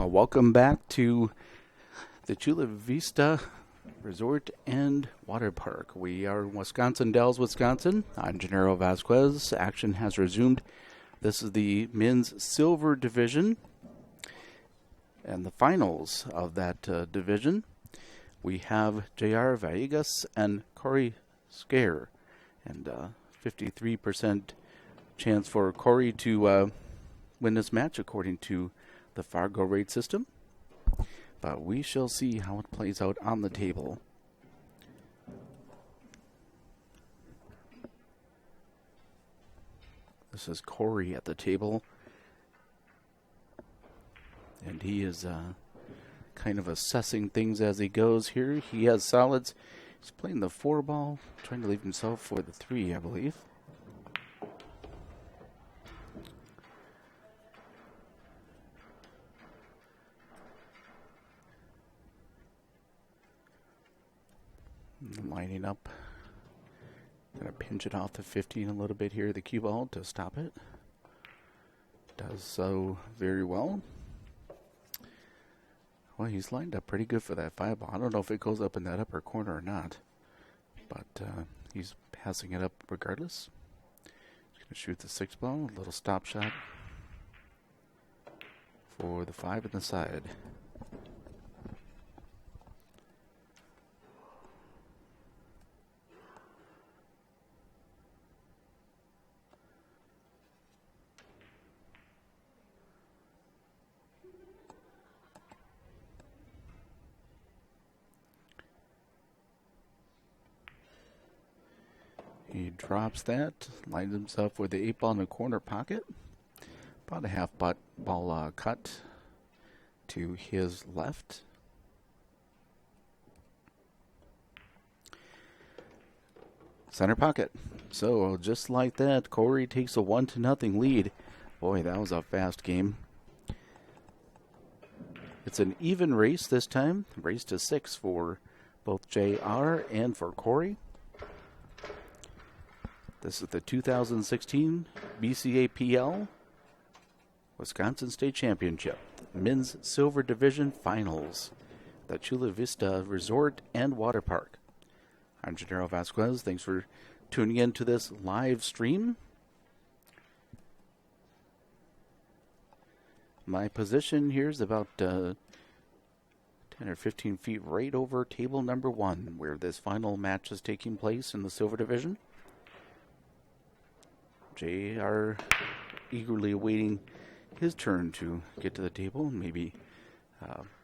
Well, welcome back to the Chula Vista Resort and Water Park. We are in Wisconsin Dells, Wisconsin. I'm Gennaro Vasquez. Action has resumed. This is the men's silver division and the finals of that division. We have J.R. Villegas and Corey Skare, and 53% chance for Corey to win this match according to the FargoRate system. But we shall see how it plays out on the table. This is Corey at the table, and he is kind of assessing things as he goes here. He has solids. He's playing the 4-ball, trying to leave himself for the 3, I believe. Lining up. Gonna pinch it off the 15 a little bit here, the cue ball, to stop it. Does so very well. Well, he's lined up pretty good for that 5-ball. I don't know if it goes up in that upper corner or not, but he's passing it up regardless. He's gonna shoot the 6-ball, a little stop shot for the 5 in the side. He drops that, lines himself with the 8-ball in the corner pocket. About a half ball cut to his left. Center pocket. So just like that, Corey takes a 1-0 lead. Boy, that was a fast game. It's an even race this time. Race to 6 for both JR and for Corey. This is the 2016 BCAPL Wisconsin State Championship Men's Silver Division Finals, the Chula Vista Resort and Water Park. I'm Gennaro Vasquez. Thanks for tuning in to this live stream. My position here is about 10 or 15 feet right over table number 1, where this final match is taking place in the Silver Division. JR eagerly awaiting his turn to get to the table and maybe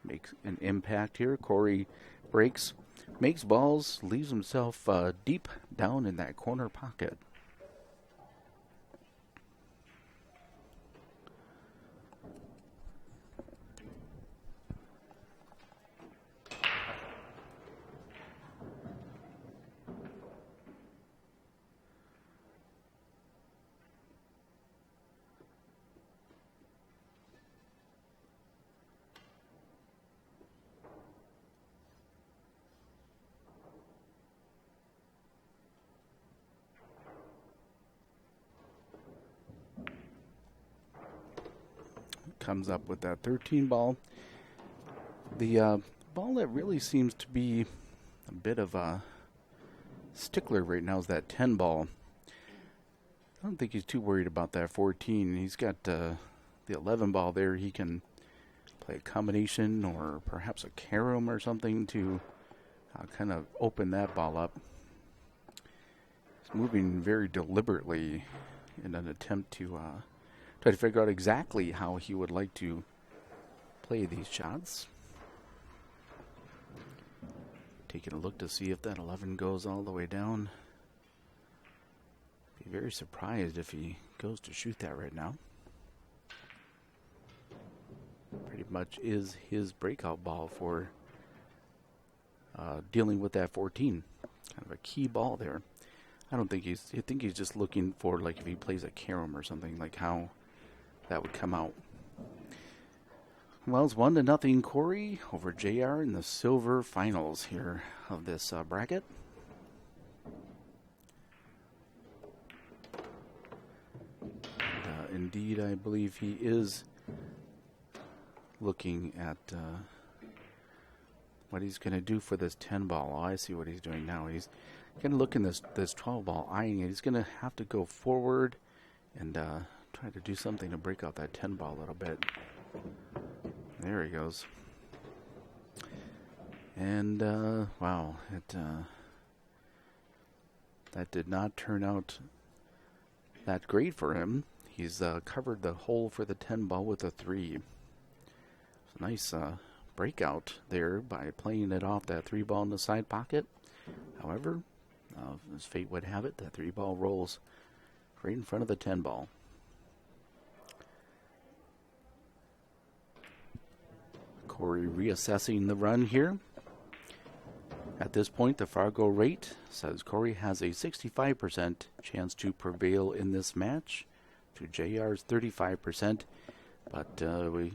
make an impact here. Corey breaks, makes balls, leaves himself deep down in that corner pocket. Comes up with that 13 ball. The ball that really seems to be a bit of a stickler right now is that 10 ball. I don't think he's too worried about that 14. He's got the 11 ball there. He can play a combination or perhaps a carom or something to kind of open that ball up. He's moving very deliberately in an attempt to try to figure out exactly how he would like to play these shots. Taking a look to see if that 11 goes all the way down. Be very surprised if he goes to shoot that right now. Pretty much is his breakout ball for dealing with that 14. Kind of a key ball there. I think he's just looking for, like, if he plays a carom or something, like how that would come out. Well, it's 1-0 Corey over JR in the silver finals here of this bracket. Indeed, I believe he is looking at what he's going to do for this 10 ball. Oh, I see what he's doing now. He's going to look in this 12 ball, eyeing it. He's going to have to go forward and try to do something to break out that 10 ball a little bit. There he goes. And wow, that did not turn out that great for him. He's covered the hole for the 10 ball with a 3. It's a nice breakout there by playing it off that 3 ball in the side pocket. However, as fate would have it, that 3 ball rolls right in front of the 10 ball. Corey reassessing the run here. At this point, the FargoRate says Corey has a 65% chance to prevail in this match to JR's 35%, but we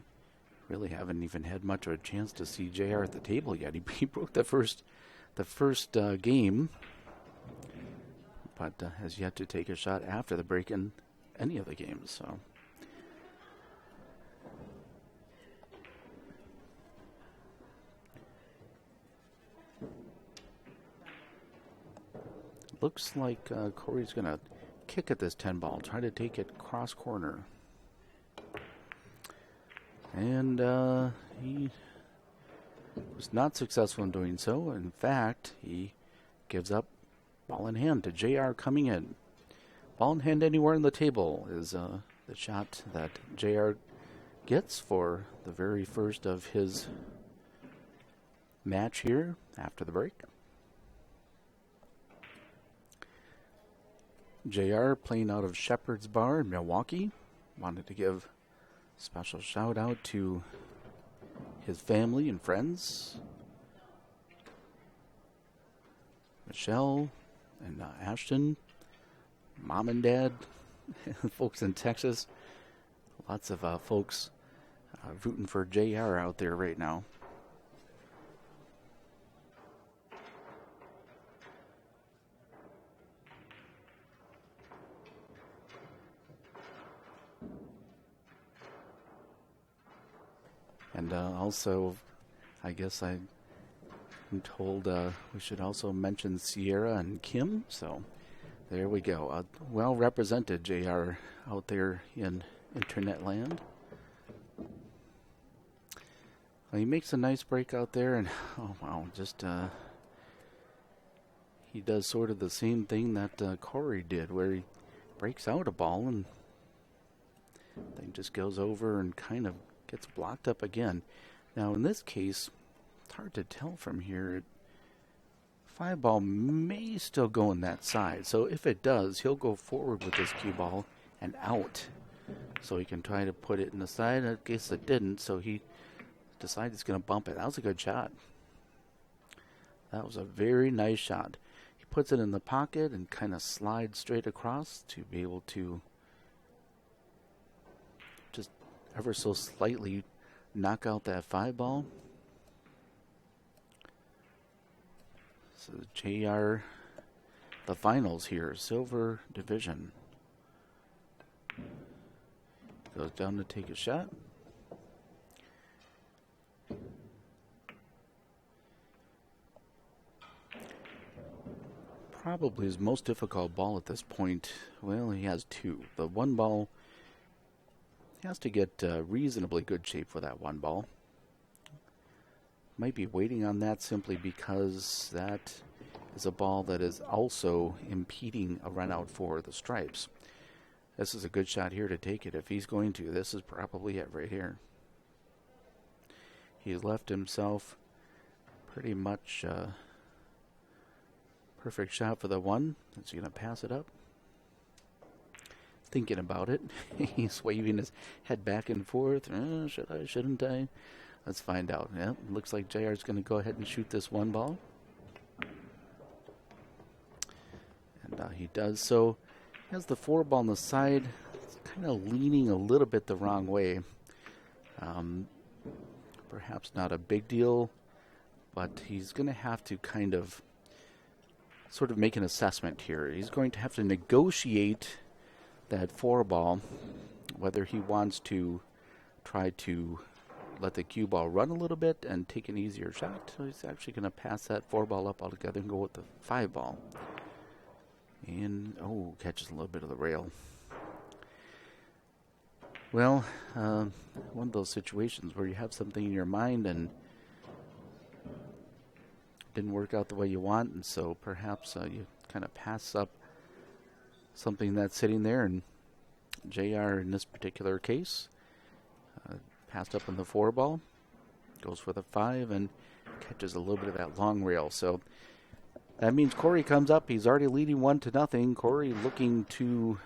really haven't even had much of a chance to see JR at the table yet. He broke the first game, but has yet to take a shot after the break in any of the games. So. Looks like Corey's going to kick at this 10 ball, try to take it cross corner. And he was not successful in doing so. In fact, he gives up ball in hand to JR coming in. Ball in hand anywhere on the table is the shot that JR gets for the very first of his match here after the break. JR playing out of Shepherd's Bar in Milwaukee. Wanted to give a special shout out to his family and friends. Michelle and Ashton, mom and dad, folks in Texas. Lots of folks rooting for JR out there right now. And also, I guess I'm told we should also mention Sierra and Kim. So there we go. Well represented, JR, out there in internet land. Well, he makes a nice break out there, and oh wow, just he does sort of the same thing that Corey did, where he breaks out a ball and then just goes over and kind of gets blocked up again. Now in this case, it's hard to tell from here. 5 ball may still go in that side. So if it does, he'll go forward with this cue ball and out. So he can try to put it in the side. I guess it didn't, so he decided he's going to bump it. That was a good shot. That was a very nice shot. He puts it in the pocket and kind of slides straight across to be able to just ever so slightly knock out that 5 ball. So JR, the finals here, silver division. Goes down to take a shot. Probably his most difficult ball at this point. Well, he has 2. The 1 ball, he has to get reasonably good shape for that 1 ball. Might be waiting on that simply because that is a ball that is also impeding a run out for the stripes. This is a good shot here to take it. If he's going to, this is probably it right here. He's left himself pretty much perfect shot for the 1. Is he going to pass it up? Thinking about it. He's waving his head back and forth. Should I, shouldn't I? Let's find out. Yeah, looks like JR's going to go ahead and shoot this 1 ball. And he does so. He has the 4 ball on the side. It's kind of leaning a little bit the wrong way. Perhaps not a big deal, but he's going to have to kind of sort of make an assessment here. He's going to have to negotiate that 4 ball, whether he wants to try to let the cue ball run a little bit and take an easier shot. So he's actually going to pass that 4 ball up altogether and go with the 5 ball. And, catches a little bit of the rail. Well, one of those situations where you have something in your mind and didn't work out the way you want, and so perhaps you kind of pass up something that's sitting there, and JR in this particular case passed up on the 4 ball, goes for the 5, and catches a little bit of that long rail. So that means Corey comes up. He's already leading 1-0. Corey looking to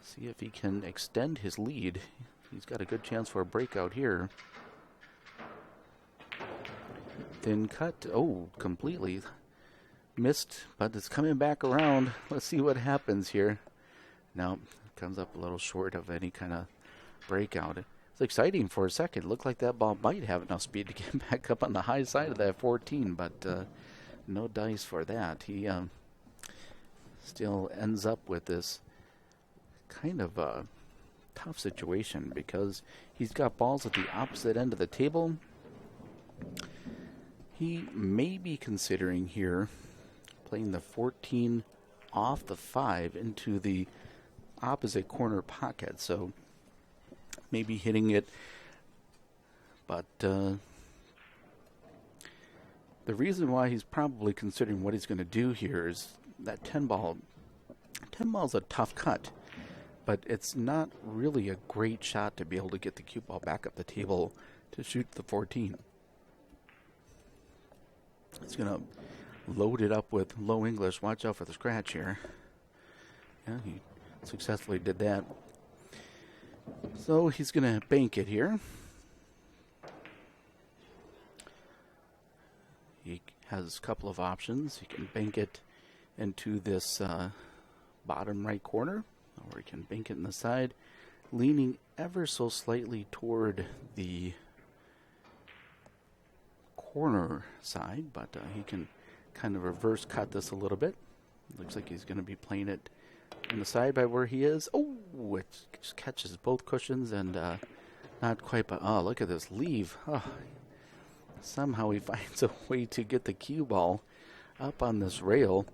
see if he can extend his lead. He's got a good chance for a breakout here. Thin cut. Completely missed, but it's coming back around. Let's see what happens here. No, comes up a little short of any kind of breakout. It's exciting for a second. Looked like that ball might have enough speed to get back up on the high side of that 14, but no dice for that. He still ends up with this kind of a tough situation because he's got balls at the opposite end of the table. He may be considering here playing the 14 off the 5 into the opposite corner pocket, so maybe hitting it, but the reason why he's probably considering what he's going to do here is that 10 ball. 10 ball's a tough cut, but it's not really a great shot to be able to get the cue ball back up the table to shoot the 14. He's going to load it up with low English. Watch out for the scratch here. Yeah, he successfully did that. So he's going to bank it here. He has a couple of options. He can bank it into this bottom right corner, or he can bank it in the side, leaning ever so slightly toward the corner side, but he can kind of reverse cut this a little bit. Looks like he's going to be playing it on the side by where he is. It just catches both cushions and not quite, but look at this leave. Somehow he finds a way to get the cue ball up on this rail,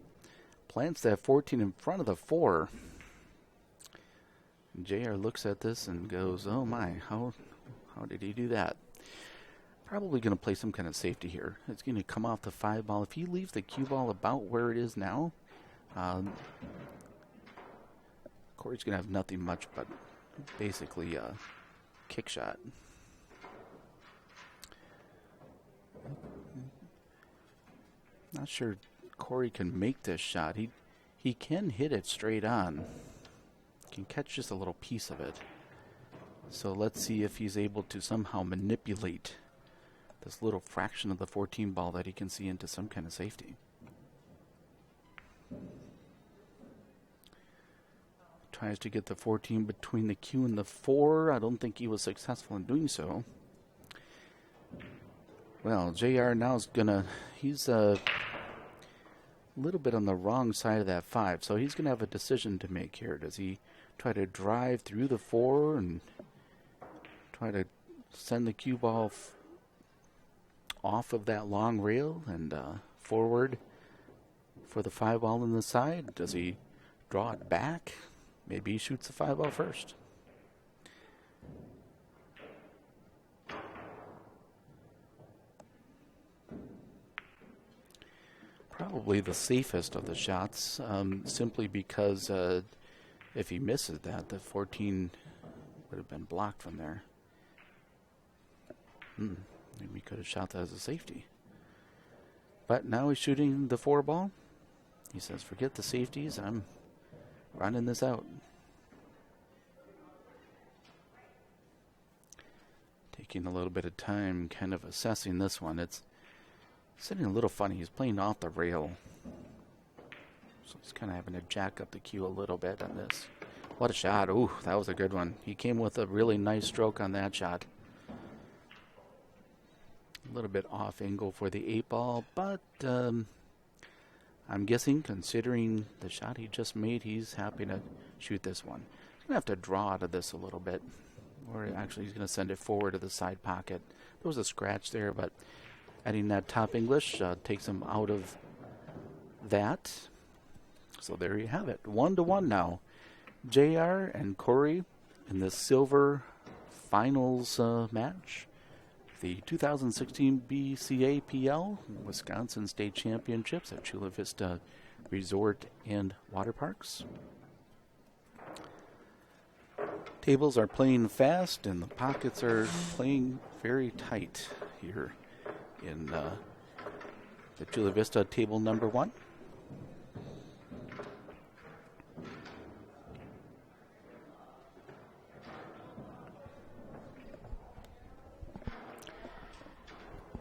plants that 14 in front of the 4. JR looks at this and goes, oh my, how did he do that? Probably going to play some kind of safety here. It's going to come off the 5 ball. If he leaves the cue ball about where it is now, Corey's going to have nothing much but basically a kick shot. Not sure Corey can make this shot. He can hit it straight on. Can catch just a little piece of it. So let's see if he's able to somehow manipulate this little fraction of the 14 ball that he can see into some kind of safety. Tries to get the 14 between the cue and the 4. I don't think he was successful in doing so. Well, JR now is he's a little bit on the wrong side of that 5, so he's going to have a decision to make here. Does he try to drive through the 4 and try to send the cue ball off of that long rail and forward for the 5 ball in the side? Does he draw it back? Maybe he shoots the 5 ball first. Probably the safest of the shots, simply because if he misses that, the 14 would have been blocked from there. Maybe we could have shot that as a safety. But now he's shooting the 4 ball. He says, forget the safeties, I'm running this out. Taking a little bit of time kind of assessing this one. It's sitting a little funny. He's playing off the rail. So he's kind of having to jack up the cue a little bit on this. What a shot. Ooh, that was a good one. He came with a really nice stroke on that shot. A little bit off angle for the 8 ball, but I'm guessing, considering the shot he just made, he's happy to shoot this one. He's going to have to draw out of this a little bit. or actually he's going to send it forward to the side pocket. There was a scratch there, but adding that top English takes him out of that. So there you have it, 1-1 now. JR and Corey in the silver finals match. The 2016 BCAPL Wisconsin State Championships at Chula Vista Resort and Water Parks. Tables are playing fast and the pockets are playing very tight here in the Chula Vista table number 1.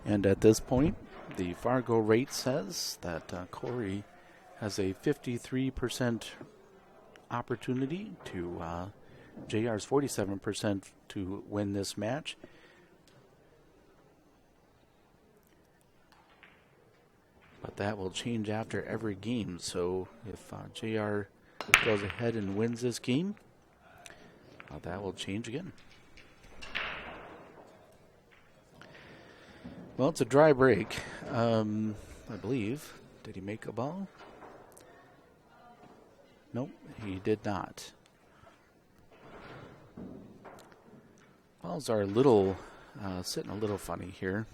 And at this point, the FargoRate says that Corey has a 53% opportunity to JR's 47% to win this match. But that will change after every game. So if JR goes ahead and wins this game, that will change again. Well, it's a dry break, I believe. Did he make a ball? Nope, he did not. Balls are a little, sitting a little funny here.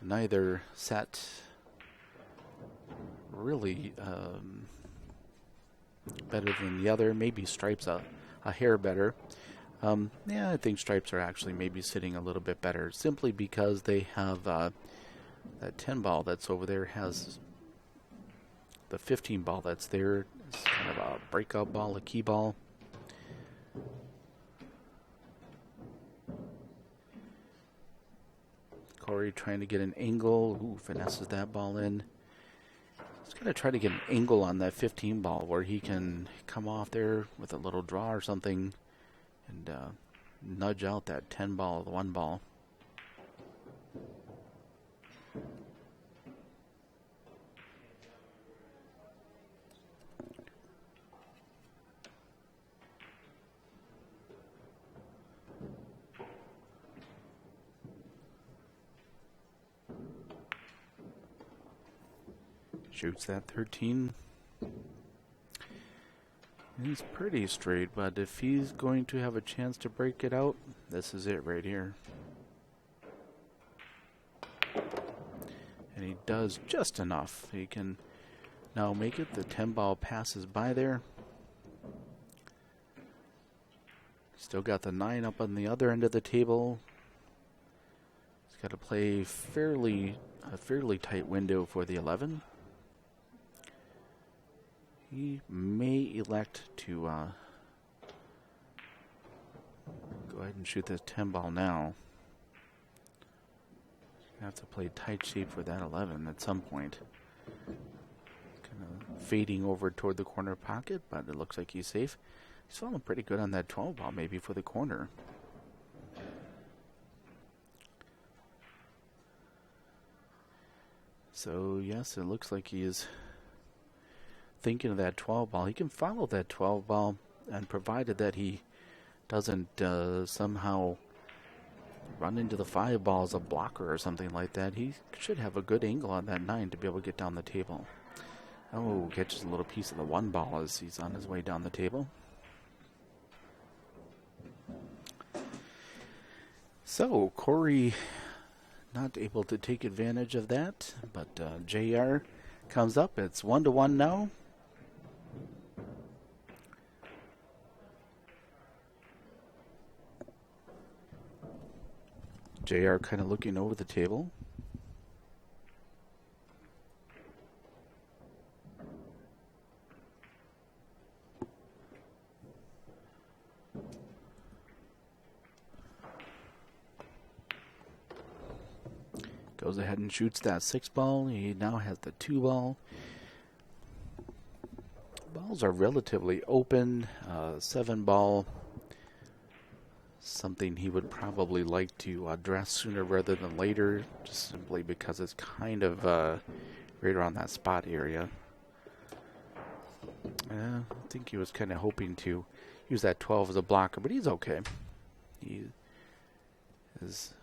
Neither set really better than the other. Maybe Stripes a hair better. Yeah, I think Stripes are actually maybe sitting a little bit better, simply because they have that 10 ball that's over there has the 15 ball that's there. It's kind of a breakout ball, a key ball. Corey trying to get an angle. Ooh, finesses that ball in. He's going to try to get an angle on that 15 ball where he can come off there with a little draw or something and nudge out that 10 ball, the 1 ball. Shoots that 13. He's pretty straight, but if he's going to have a chance to break it out, this is it right here. And he does just enough. He can now make it. The 10 ball passes by there. Still got the 9 up on the other end of the table. He's got to play a fairly tight window for the 11. He may elect to go ahead and shoot this 10 ball now. Have to play tight shape for that 11 at some point. Kind of fading over toward the corner pocket, but it looks like he's safe. He's falling pretty good on that 12 ball, maybe for the corner. So yes, it looks like he is thinking of that 12 ball. He can follow that 12 ball, and provided that he doesn't somehow run into the 5 ball as a blocker or something like that, he should have a good angle on that 9 to be able to get down the table. Oh, catches a little piece of the 1 ball as he's on his way down the table. So Corey not able to take advantage of that, but JR comes up. It's 1-1 now. JR kind of looking over the table. Goes ahead and shoots that 6 ball. He now has the 2 ball. Balls are relatively open. 7 ball. Something he would probably like to address sooner rather than later, just simply because it's kind of right around that spot area. think he was kind of hoping to use that 12 as a blocker, but he's okay. He is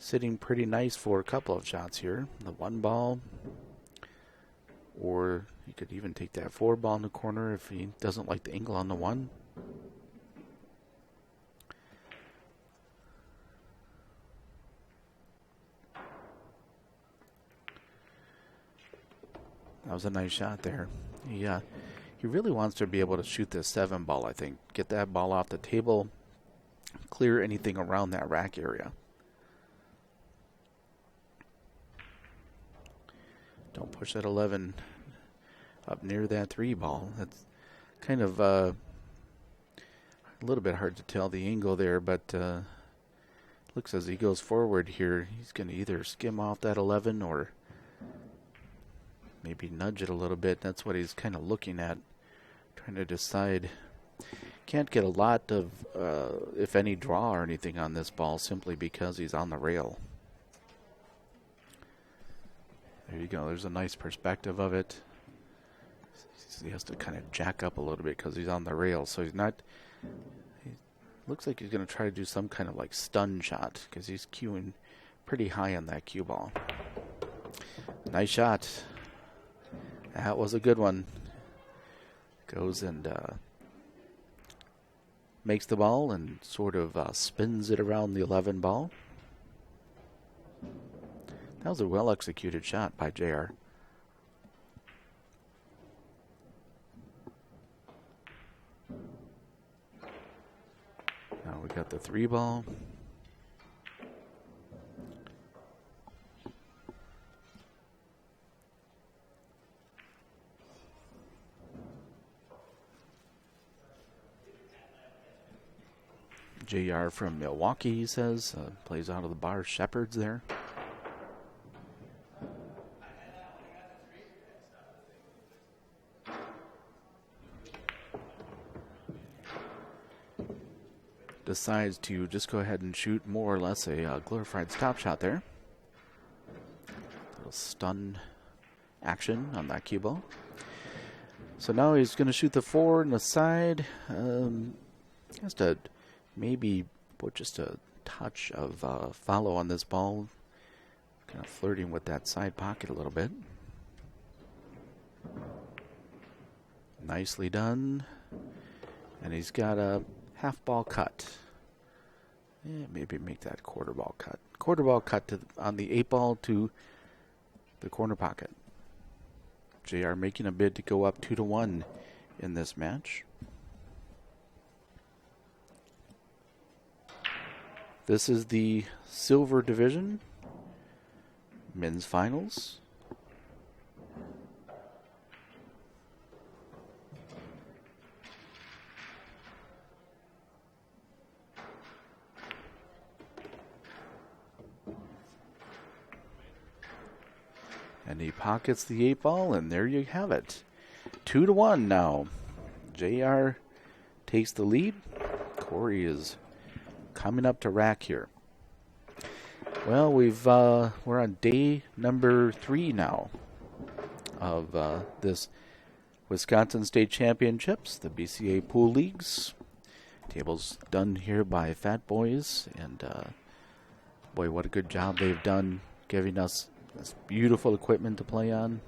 sitting pretty nice for a couple of shots here. The 1 ball, or he could even take that 4 ball in the corner if he doesn't like the angle on the 1. That was a nice shot there. He really wants to be able to shoot this 7 ball, I think. Get that ball off the table, clear anything around that rack area. Don't push that 11 up near that 3 ball. That's kind of a little bit hard to tell the angle there, but looks as he goes forward here, he's going to either skim off that 11 or maybe nudge it a little bit. That's what he's kind of looking at, trying to decide. Can't get a lot of, if any, draw or anything on this ball simply because he's on the rail. There you go. There's a nice perspective of it. He has to kind of jack up a little bit because he's on the rail. So he's not, he looks like he's going to try to do some kind of like stun shot because he's cueing pretty high on that cue ball. Nice shot. That was a good one. Goes and makes the ball and sort of spins it around the 11 ball. That was a well-executed shot by JR. Now we got the 3 ball. JR from Milwaukee, he says, plays out of the bar Shepherds there. Decides to just go ahead and shoot more or less a glorified stop shot there. Little stun action on that cue ball. So now he's going to shoot the 4 in the side. Has to maybe put just a touch of follow on this ball. Kind of flirting with that side pocket a little bit. Nicely done. And he's got a half ball cut. Yeah, maybe make that quarter ball cut. Quarter ball cut on the 8 ball to the corner pocket. JR making a bid to go up 2-1 in this match. This is the silver division men's finals. And he pockets the 8 ball, and there you have it. 2-1 now. JR takes the lead. Corey is coming up to rack here. Well, we're on day number 3 now of this Wisconsin State Championships, the BCA Pool Leagues. Tables done here by Fat Boys, and boy, what a good job they've done giving us this beautiful equipment to play on.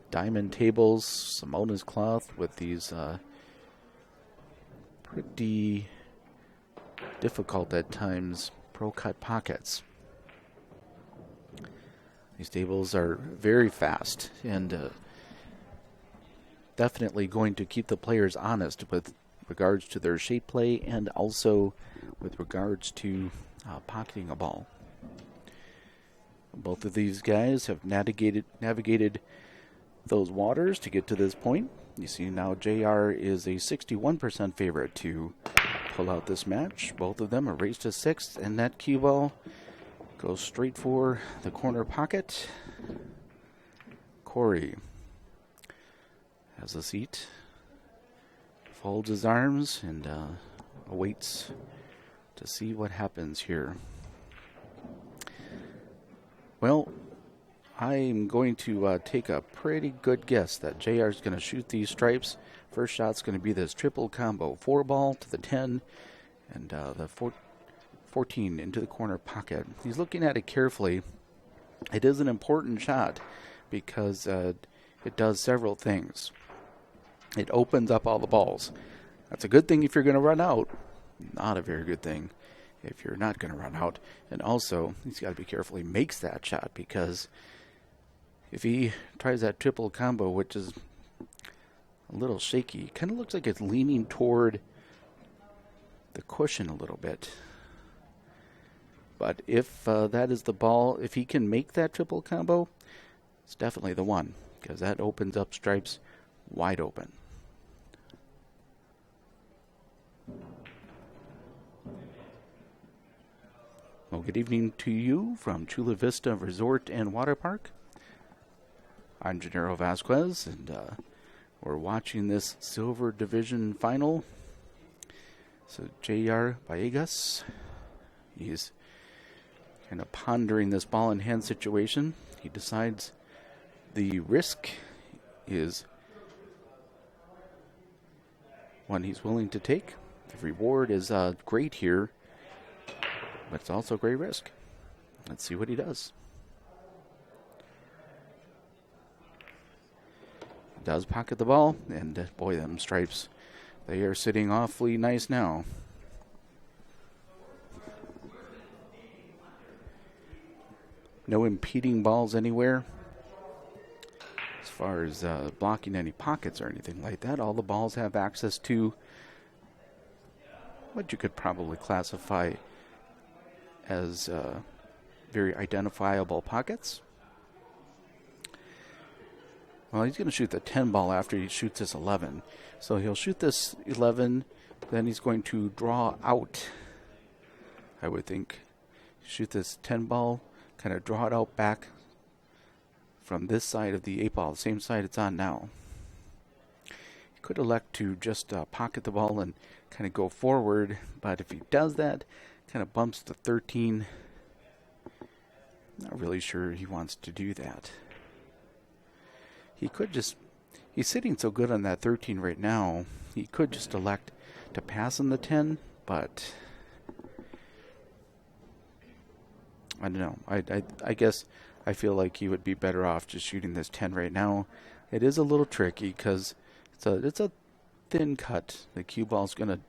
Diamond tables, Simonis cloth with these pretty difficult at times pro cut pockets. These tables are very fast and definitely going to keep the players honest with regards to their shape play and also with regards to pocketing a ball. Both of these guys have navigated those waters to get to this point. You see now JR is a 61% favorite to pull out this match. Both of them are raised to 6th, and that cue ball goes straight for the corner pocket. Corey has a seat, folds his arms, and awaits to see what happens here. Well, I'm going to take a pretty good guess that JR is going to shoot these stripes. First shot's going to be this triple combo. 4 ball to the 10 and the 14 into the corner pocket. He's looking at it carefully. It is an important shot because it does several things. It opens up all the balls. That's a good thing if you're going to run out. Not a very good thing if you're not going to run out. And also, he's got to be careful he makes that shot, because if he tries that triple combo, which is a little shaky, kind of looks like it's leaning toward the cushion a little bit. But if that is the ball, if he can make that triple combo, it's definitely the one, because that opens up stripes wide open. Well, good evening to you from Chula Vista Resort and Water Park. I'm Gennaro Vasquez, and we're watching this Silver Division final. So J.R. Villegas, he's kind of pondering this ball in hand situation. He decides the risk is one he's willing to take. The reward is great here, but it's also great risk. Let's see what he does. He does pocket the ball, and boy, them stripes, they are sitting awfully nice now. No impeding balls anywhere. As far as blocking any pockets or anything like that, all the balls have access to what you could probably classify as very identifiable pockets. Well, he's going to shoot the 10 ball after he shoots this 11. So he'll shoot this 11, then he's going to draw out, I would think. Shoot this 10 ball, kind of draw it out back from this side of the 8 ball, the same side it's on now. He could elect to just pocket the ball and kind of go forward, but if he does that, kind of bumps the 13. Not really sure he wants to do that. He could just, he's sitting so good on that 13 right now, he could just elect to pass on the 10, but I don't know. I guess I feel like he would be better off just shooting this 10 right now. It is a little tricky because it's a thin cut. The cue ball's going to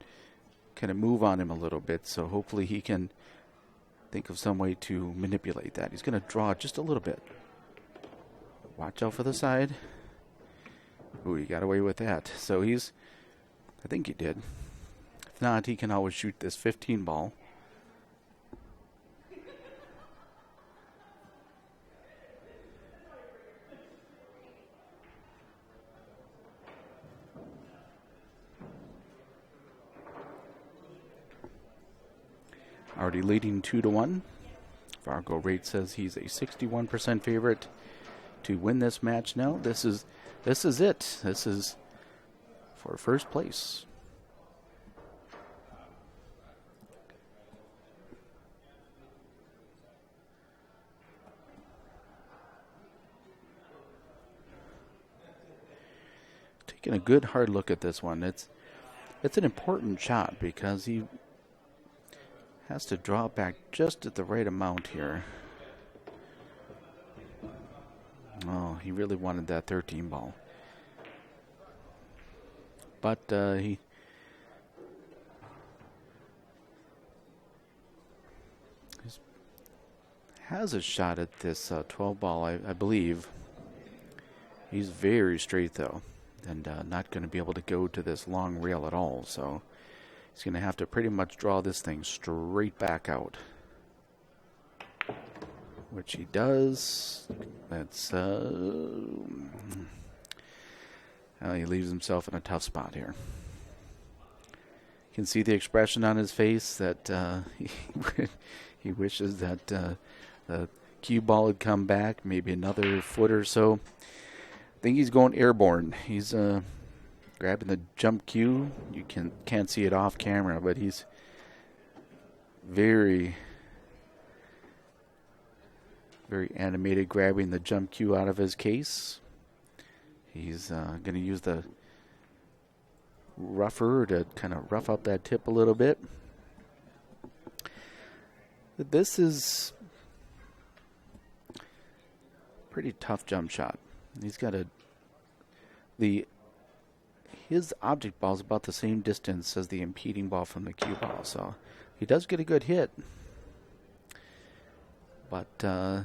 kind of move on him a little bit, so hopefully he can think of some way to manipulate that. He's going to draw just a little bit. Watch out for the side. Ooh, he got away with that. So I think he did. If not, he can always shoot this 15 ball. Already leading 2-1. FargoRate says he's a 61% favorite to win this match now. This is it. This is for first place. Taking a good hard look at this one. It's an important shot because he has to draw back just at the right amount here. Oh, he really wanted that 13 ball. But he has a shot at this 12 ball, I believe. He's very straight, though, and not going to be able to go to this long rail at all. So he's going to have to pretty much draw this thing straight back out, which he does. That's he leaves himself in a tough spot here. You can see the expression on his face that he wishes that the cue ball had come back, maybe another foot or so. I think he's going airborne. He's grabbing the jump cue. You can't see it off camera, but he's very Very animated, grabbing the jump cue out of his case. He's going to use the rougher to kind of rough up that tip a little bit. This is a pretty tough jump shot. He's got his object ball is about the same distance as the impeding ball from the cue ball, so he does get a good hit. But, oh,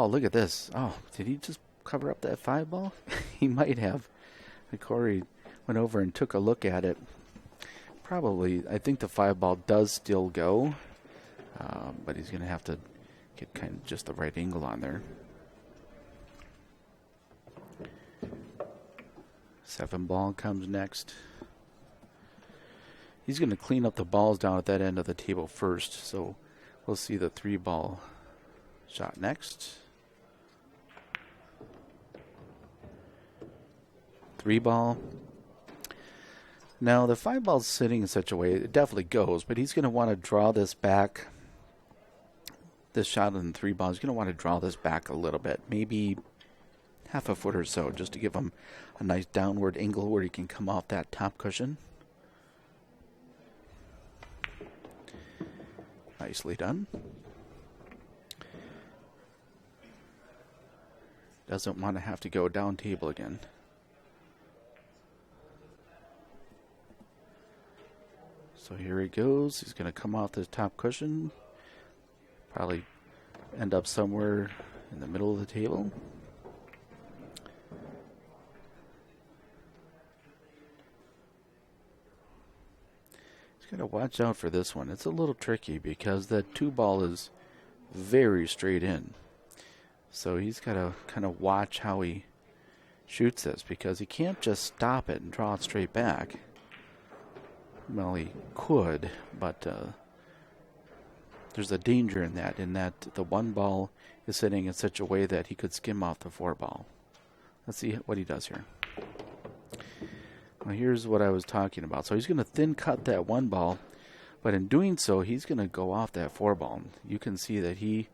look at this. Oh, did he just cover up that 5 ball? He might have. Corey went over and took a look at it. Probably, I think the 5 ball does still go, but he's going to have to get kind of just the right angle on there. 7 ball comes next. He's going to clean up the balls down at that end of the table first, so we'll see the 3 ball shot next. 3 ball. Now the 5 ball's sitting in such a way, it definitely goes, but he's going to want to draw this back. This shot in the 3 ball, he's going to want to draw this back a little bit, maybe half a foot or so, just to give him a nice downward angle where he can come off that top cushion. Nicely done. Doesn't want to have to go down table again. So here he goes. He's going to come off the top cushion. Probably end up somewhere in the middle of the table. He's got to watch out for this one. It's a little tricky because that 2 ball is very straight in. So he's got to kind of watch how he shoots this, because he can't just stop it and draw it straight back. Well, he could, but there's a danger in that the 1 ball is sitting in such a way that he could skim off the 4 ball. Let's see what he does here. Well, here's what I was talking about. So he's going to thin cut that 1 ball, but in doing so, he's going to go off that 4 ball. You can see that he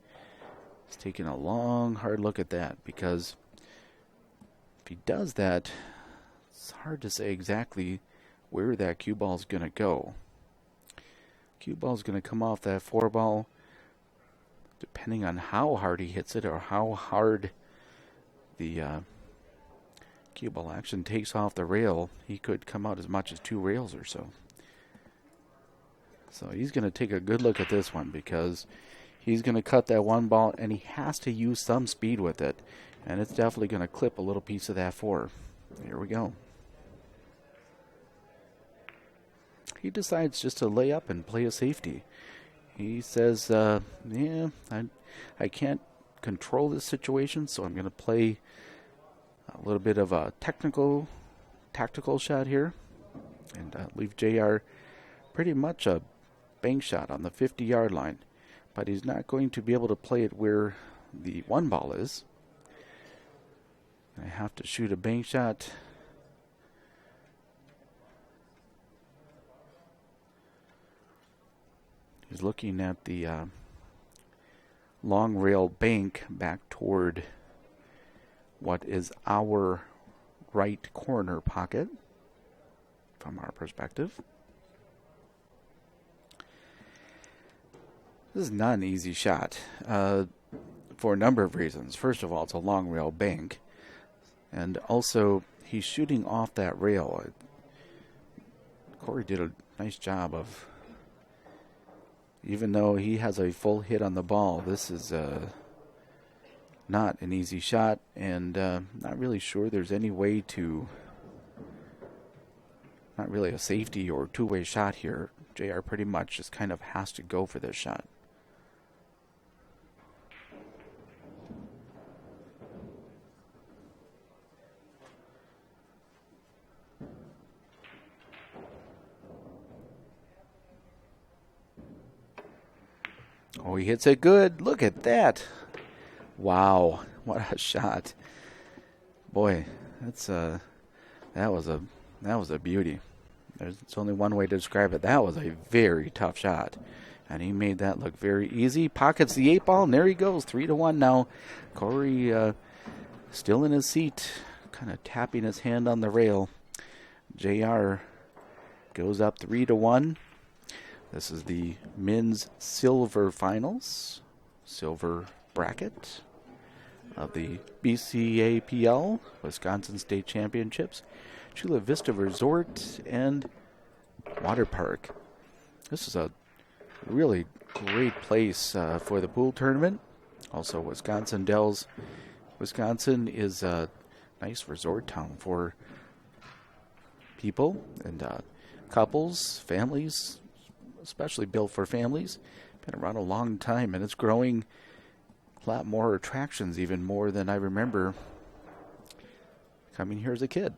is taking a long, hard look at that, because if he does that, it's hard to say exactly where that cue ball is going to go. Cue ball is going to come off that 4 ball, depending on how hard he hits it or how hard the cue ball action takes off the rail. He could come out as much as 2 rails or so. So he's going to take a good look at this one, because he's going to cut that 1 ball, and he has to use some speed with it, and it's definitely going to clip a little piece of that 4. Here we go. He decides just to lay up and play a safety. He says, yeah, I can't control this situation, so I'm going to play a little bit of a tactical shot here, and leave JR pretty much a bank shot on the 50-yard line. But he's not going to be able to play it where the 1 ball is. I have to shoot a bank shot. He's looking at the long rail bank back toward what is our right corner pocket from our perspective. This is not an easy shot for a number of reasons. First of all, it's a long rail bank, and also he's shooting off that rail. Corey did a nice job of, even though he has a full hit on the ball, this is not an easy shot, and not really sure there's any way to, not really a safety or two-way shot here. JR pretty much just kind of has to go for this shot. Oh, he hits it good. Look at that. Wow, what a shot. Boy, that's that was a beauty. There's only one way to describe it. That was a very tough shot. And he made that look very easy. Pockets the 8-ball, and there he goes, 3-1 now. Corey still in his seat, kind of tapping his hand on the rail. JR goes up 3-1. This is the men's silver finals, silver bracket of the BCAPL, Wisconsin State Championships, Chula Vista Resort and Water Park. This is a really great place for the pool tournament. Also, Wisconsin Dells. Wisconsin is a nice resort town for people and couples, families, especially built for families. Been around a long time, and it's growing a lot more attractions, even more than I remember coming here as a kid.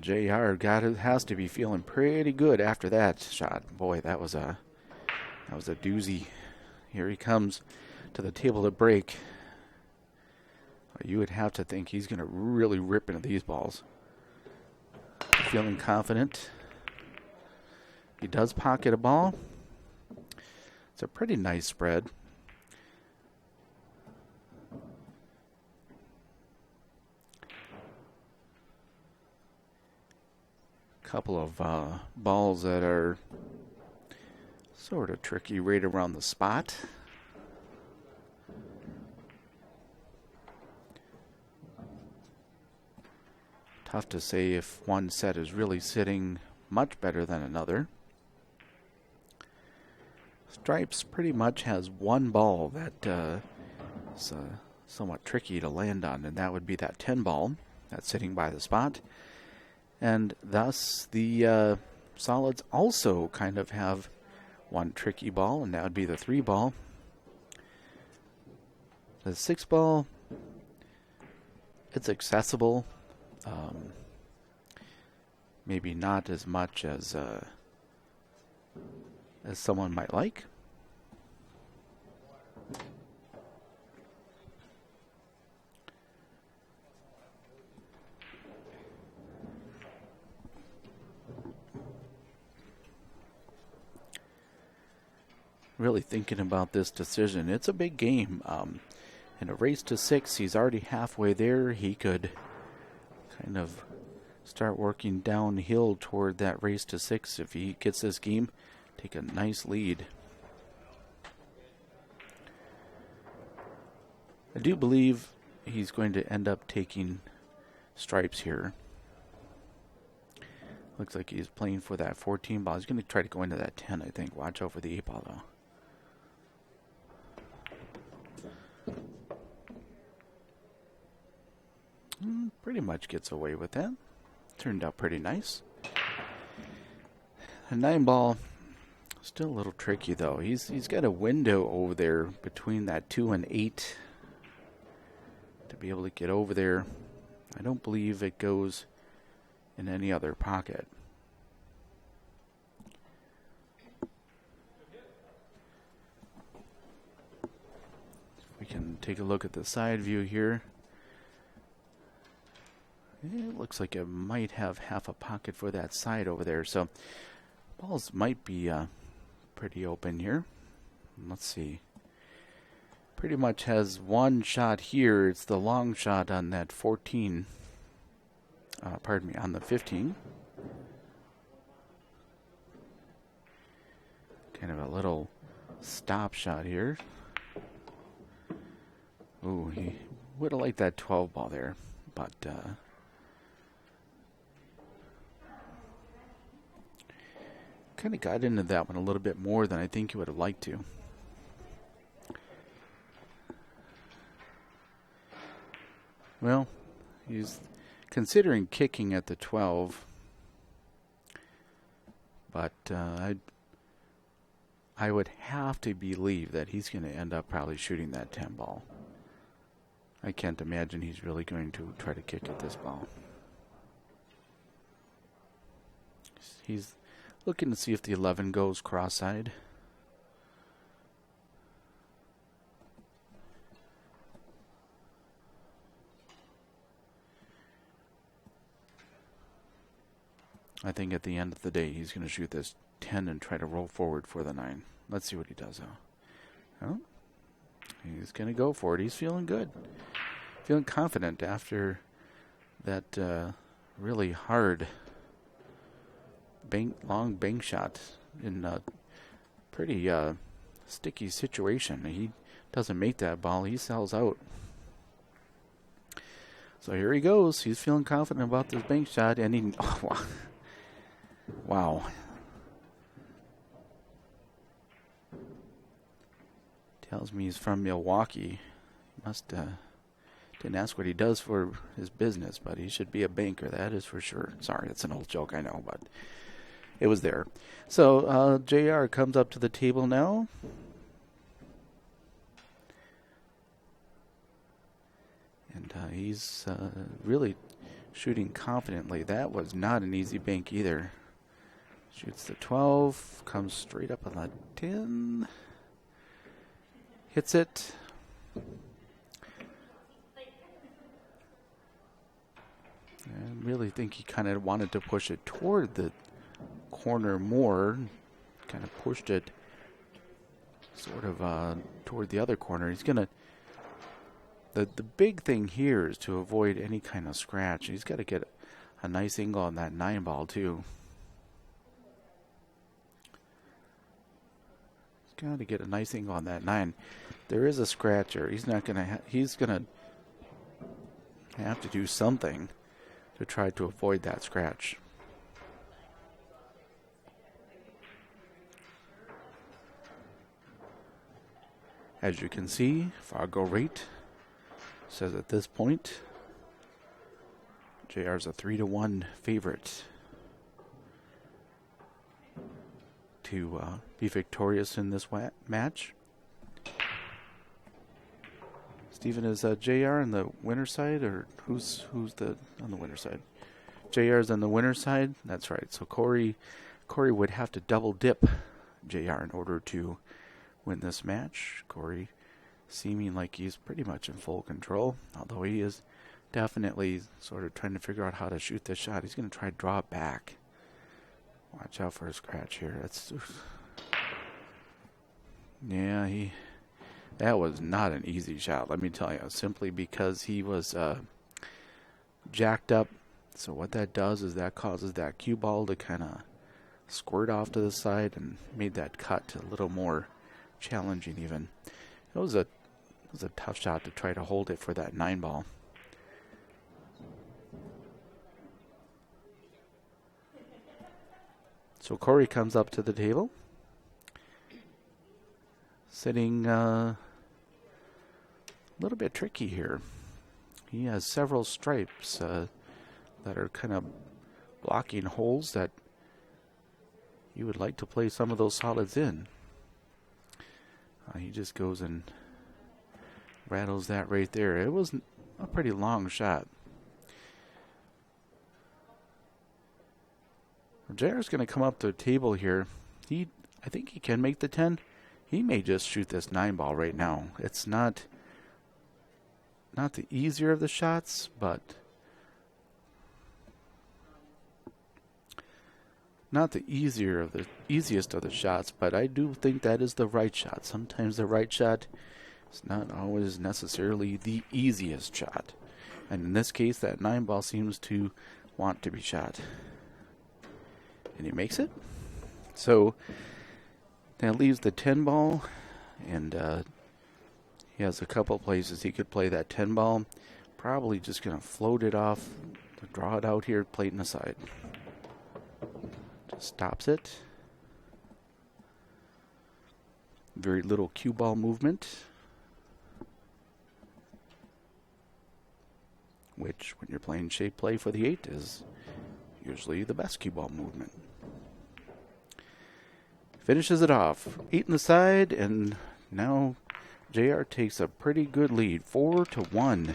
JR has to be feeling pretty good after that shot. Boy, that was a doozy. Here he comes to the table to break. You would have to think he's going to really rip into these balls. Feeling confident. He does pocket a ball. It's a pretty nice spread. Couple of balls that are sort of tricky right around the spot. Tough to say if one set is really sitting much better than another. Stripes pretty much has one ball that is somewhat tricky to land on, and that would be that 10 ball that's sitting by the spot. And thus the solids also kind of have one tricky ball, and that would be the 3 ball. The 6 ball, it's accessible. Maybe not as much as someone might like. Really thinking about this decision. It's a big game. In a race to 6, he's already halfway there. He could kind of start working downhill toward that race to 6 if he gets this game. Take a nice lead. I do believe he's going to end up taking stripes here. Looks like he's playing for that 14 ball. He's going to try to go into that 10, I think. Watch out for the 8 ball, though. Pretty much gets away with that. Turned out pretty nice. A 9 ball, still a little tricky though. He's got a window over there between that 2 and 8 to be able to get over there. I don't believe it goes in any other pocket. We can take a look at the side view here. It looks like it might have half a pocket for that side over there. So balls might be pretty open here. Let's see. Pretty much has one shot here. It's the long shot on that 14. On the 15. Kind of a little stop shot here. Ooh, he would have liked that 12 ball there, but kind of got into that one a little bit more than I think he would have liked to. Well, he's considering kicking at the 12, but I would have to believe that he's going to end up probably shooting that 10 ball. I can't imagine he's really going to try to kick at this ball. He's looking to see if the 11 goes cross-side. I think at the end of the day, he's going to shoot this 10 and try to roll forward for the 9. Let's see what he does, though. Oh, he's going to go for it. He's feeling good. Feeling confident after that really hard long bank shot in a pretty sticky situation. He doesn't make that ball. He sells out. So here he goes. He's feeling confident about this bank shot, and he... Oh, wow. Tells me he's from Milwaukee. He must didn't ask what he does for his business, but he should be a banker, that is for sure. Sorry, it's an old joke, I know, but it was there. So JR comes up to the table now. And he's really shooting confidently. That was not an easy bank either. Shoots the 12, comes straight up on the 10, hits it. I really think he kind of wanted to push it toward the corner more. Kind of pushed it sort of toward the other corner. He's going to... The big thing here is to avoid any kind of scratch. He's got to get a nice angle on that 9 ball too. He's got to get a nice angle on that 9. There is a scratcher. He's not going to... He's going to have to do something to try to avoid that scratch. As you can see, FargoRate says at this point, JR's a 3-1 favorite to be victorious in this match. Stephen, is JR on the winner's side, or who's on the winner's side? JR's on the winner's side. That's right. So Corey would have to double dip JR in order to win this match. Corey seeming like he's pretty much in full control, although he is definitely sort of trying to figure out how to shoot this shot. He's going to try to draw it back. Watch out for a scratch here. That was not an easy shot, let me tell you, simply because he was jacked up. So what that does is that causes that cue ball to kind of squirt off to the side and made that cut a little more challenging even. It was a tough shot to try to hold it for that 9 ball. So Corey comes up to the table, sitting a little bit tricky here. He has several stripes that are kind of blocking holes that you would like to play some of those solids in. He just goes and rattles that right there. It was a pretty long shot. JR's going to come up to the table here. I think he can make the 10. He may just shoot this 9 ball right now. It's not the easier of the shots, but not the easiest of the shots, but I do think that is the right shot. Sometimes the right shot is not always necessarily the easiest shot. And in this case, that 9 ball seems to want to be shot. And he makes it. So that leaves the 10 ball, and he has a couple places he could play that 10 ball. Probably just going to float it off, to draw it out here, plate in the side. Just stops it. Very little cue ball movement, which when you're playing shape play for the 8 is usually the best cue ball movement. Finishes it off. 8 in the side, and now JR takes a pretty good lead, 4-1.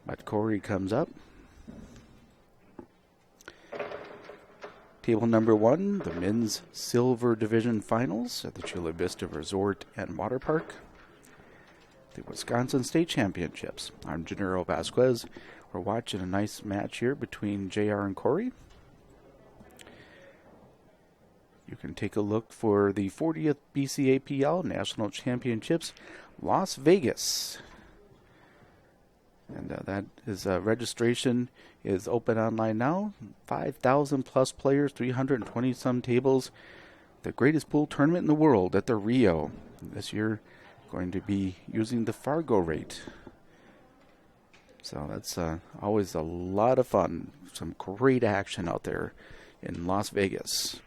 But Corey comes up. Table number 1, the men's silver division finals at the Chula Vista Resort and Water Park. The Wisconsin State Championships. I'm Gennaro Vasquez. We're watching a nice match here between JR and Corey. You can take a look for the 40th BCAPL National Championships, Las Vegas. And that is registration is open online now. 5,000 plus players, 320 some tables. The greatest pool tournament in the world at the Rio. This year going to be using the FargoRate. So that's always a lot of fun. Some great action out there in Las Vegas.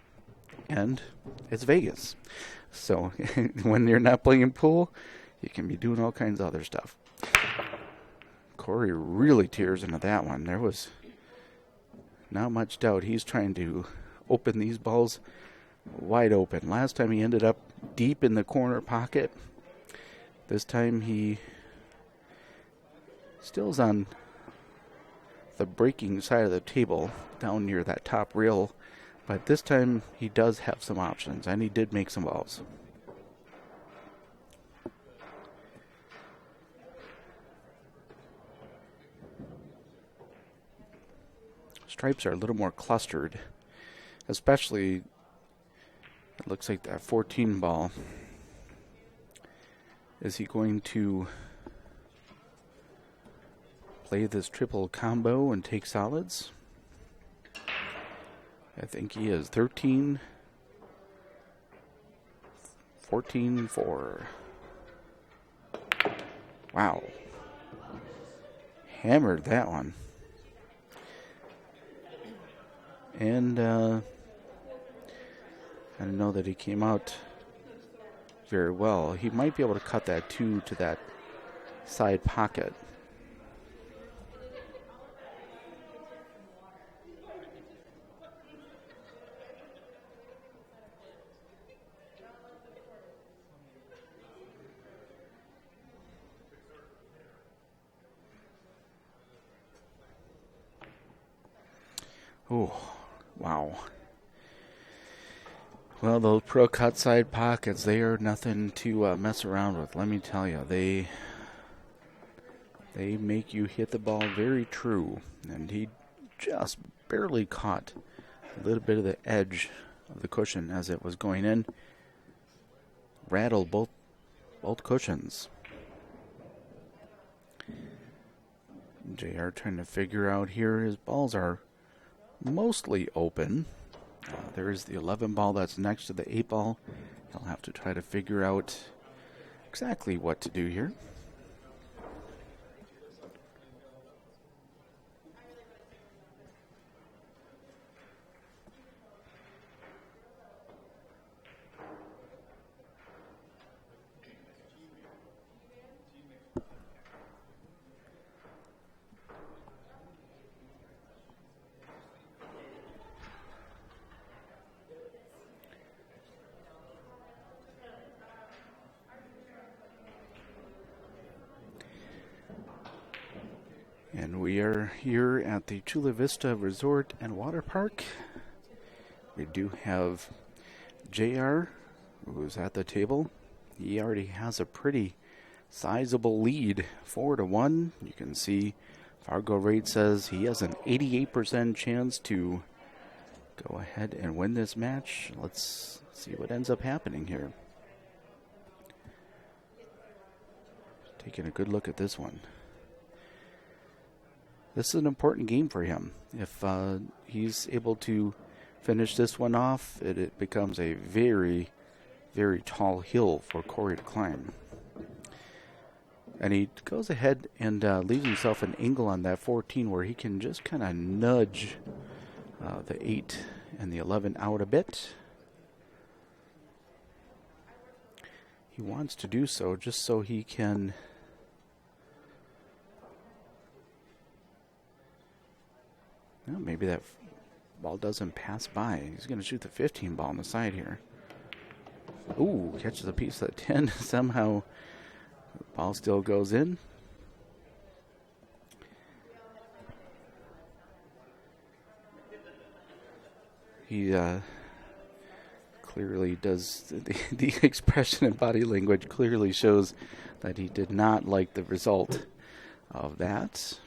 And it's Vegas. So when you're not playing pool, you can be doing all kinds of other stuff. Corey really tears into that one. There was not much doubt. He's trying to open these balls wide open. Last time he ended up deep in the corner pocket. This time he still's on the breaking side of the table down near that top rail. But this time he does have some options, and he did make some balls. Stripes are a little more clustered, especially it looks like that 14 ball. Is he going to play this triple combo and take solids? I think he is. 13, 14, 4. Wow. Hammered that one. And I don't know that he came out very well. He might be able to cut that 2 to that side pocket. Oh, wow. Well, those pro cut side pockets, they are nothing to mess around with. Let me tell you, they make you hit the ball very true. And he just barely caught a little bit of the edge of the cushion as it was going in. Rattled both cushions. JR trying to figure out here. His balls are mostly open. There's the 11 ball that's next to the 8 ball. He'll have to try to figure out exactly what to do here. And we are here at the Chula Vista Resort and Water Park. We do have JR, who's at the table. He already has a pretty sizable lead, 4-1. You can see FargoRate says he has an 88% chance to go ahead and win this match. Let's see what ends up happening here. Taking a good look at this one. This is an important game for him. If he's able to finish this one off, it becomes a very, very tall hill for Corey to climb. And he goes ahead and leaves himself an angle on that 14 where he can just kind of nudge the 8 and the 11 out a bit. He wants to do so just so he can maybe that ball doesn't pass by. He's going to shoot the 15 ball on the side here. Ooh, catches a piece of the 10. Somehow the ball still goes in. He clearly does, the expression and body language clearly shows that he did not like the result of that.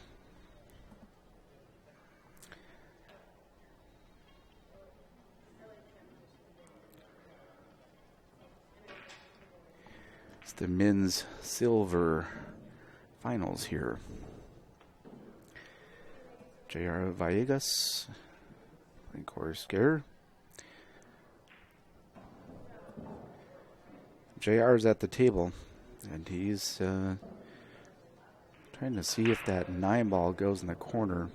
the men's silver finals here. J.R. Villegas, and Skare. JR's at the table, and he's trying to see if that 9 ball goes in the corner.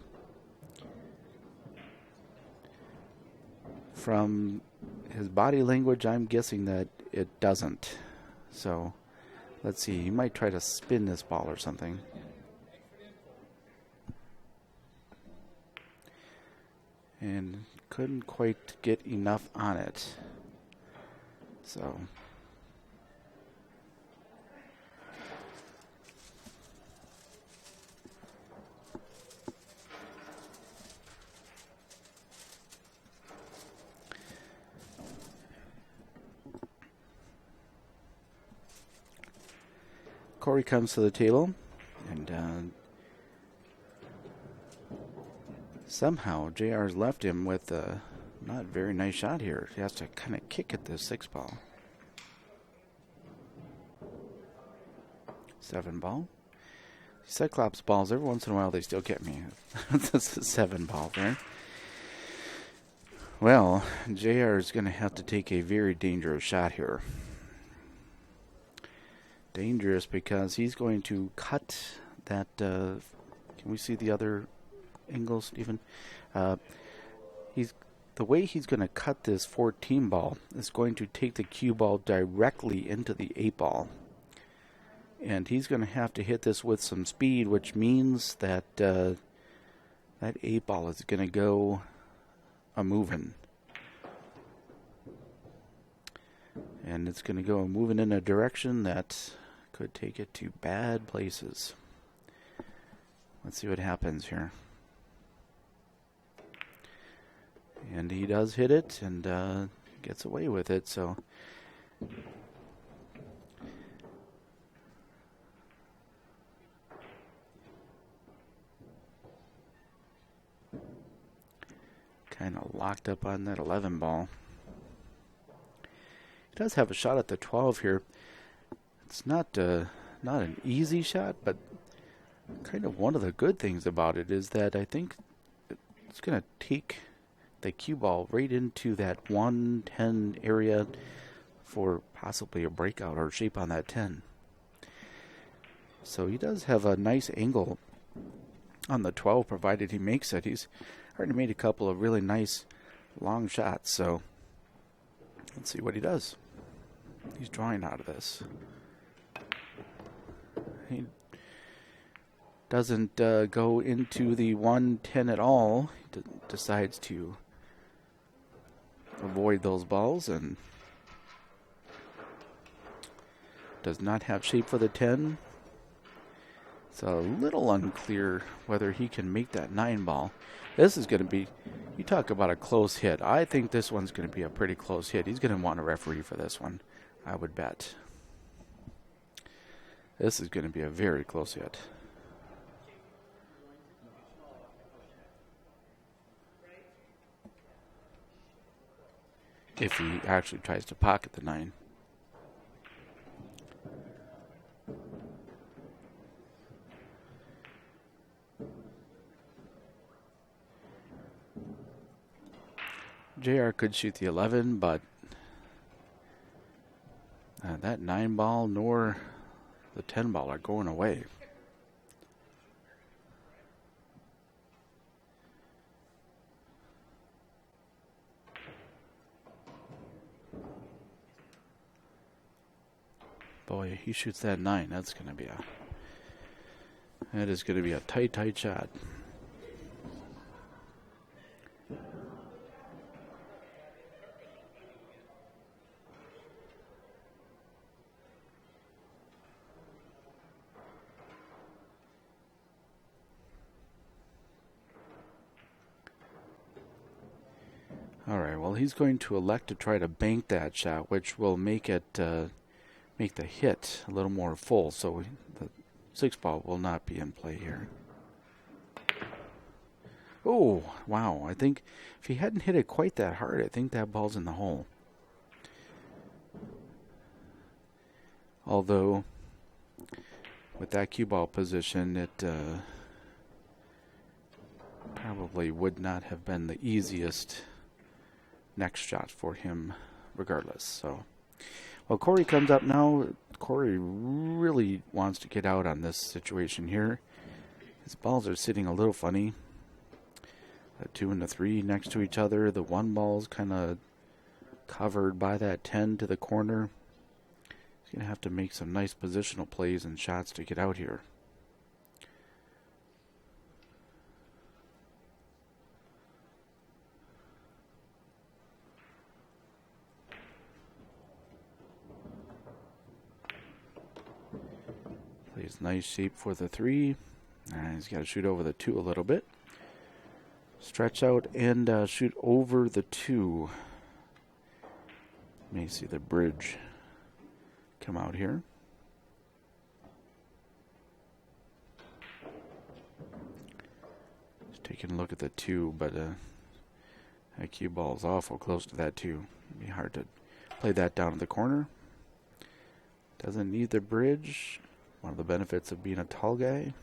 From his body language, I'm guessing that it doesn't. So, let's see. He might try to spin this ball or something. And couldn't quite get enough on it. So... Corey comes to the table, and somehow JR's left him with a not very nice shot here. He has to kind of kick at this 6 ball. 7 ball. Cyclops balls, every once in a while they still get me. That's a 7 ball there. Well, JR is going to have to take a very dangerous shot here. Dangerous because he's going to cut that. Can we see the other angle, Stephen? The way he's going to cut this 14 ball is going to take the cue ball directly into the 8 ball, and he's going to have to hit this with some speed, which means that that 8 ball is going to go a moving, and it's going to go moving in a direction that could take it to bad places. Let's see what happens here. And he does hit it and gets away with it. So kind of locked up on that 11 ball. He does have a shot at the 12 here. It's not an easy shot, but kind of one of the good things about it is that I think it's going to take the cue ball right into that 110 area for possibly a breakout or shape on that 10. So he does have a nice angle on the 12, provided he makes it. He's already made a couple of really nice long shots, so let's see what he does. He's drawing out of this. He doesn't go into the 110 at all. He decides to avoid those balls and does not have shape for the 10. It's a little unclear whether he can make that 9 ball. This is going to be, you talk about a close hit. I think this one's going to be a pretty close hit. He's going to want a referee for this one, I would bet. This is going to be a very close hit. If he actually tries to pocket the 9. JR could shoot the 11, but that 9 ball nor the 10 ball are going away. Boy, he shoots that 9. That is going to be a tight shot. All right, well, he's going to elect to try to bank that shot, which will make it make the hit a little more full, so the 6 ball will not be in play here. Oh, wow. I think if he hadn't hit it quite that hard, I think that ball's in the hole. Although, with that cue ball position, it probably would not have been the easiest next shot for him regardless. So, well, Corey comes up now. Corey really wants to get out on this situation here. His balls are sitting a little funny. The 2 and the 3 next to each other. The 1 ball's kind of covered by that 10 to the corner. He's going to have to make some nice positional plays and shots to get out here. Plays nice shape for the 3. He's got to shoot over the 2 a little bit. Stretch out and shoot over the 2. May see the bridge come out here. Just taking a look at the 2, but that cue ball is awful close to that 2. It'd be hard to play that down to the corner. Doesn't need the bridge. One of the benefits of being a tall guy.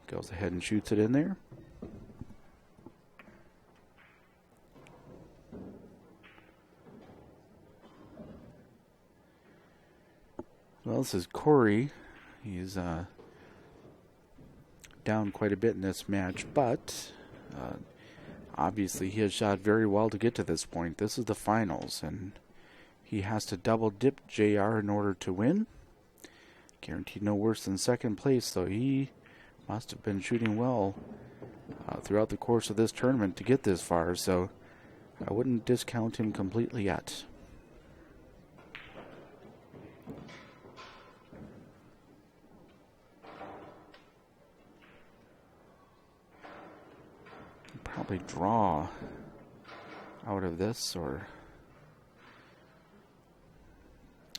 Goes ahead and shoots it in there. Well, this is Corey. He's down quite a bit in this match, but obviously he has shot very well to get to this point. This is the finals, and he has to double dip JR in order to win. Guaranteed no worse than second place, so he must have been shooting well throughout the course of this tournament to get this far, so I wouldn't discount him completely yet. Probably draw out of this, or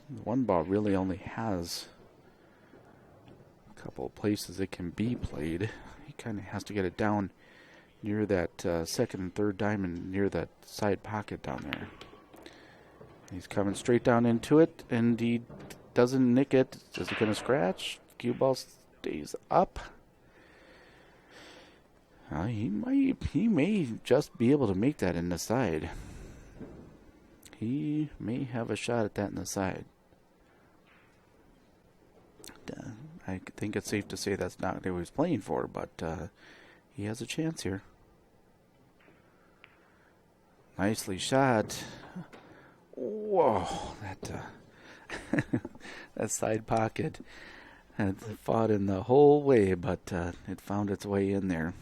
the 1 ball really only has a couple of places it can be played. He kind of has to get it down near that second and third diamond, near that side pocket down there. He's coming straight down into it, and he doesn't nick it. Is he going to scratch? Cue ball stays up. He may just be able to make that in the side. He may have a shot at that in the side. I think it's safe to say that's not what he was playing for, but he has a chance here. Nicely shot. Whoa, that side pocket had fought in the whole way, but it found its way in there.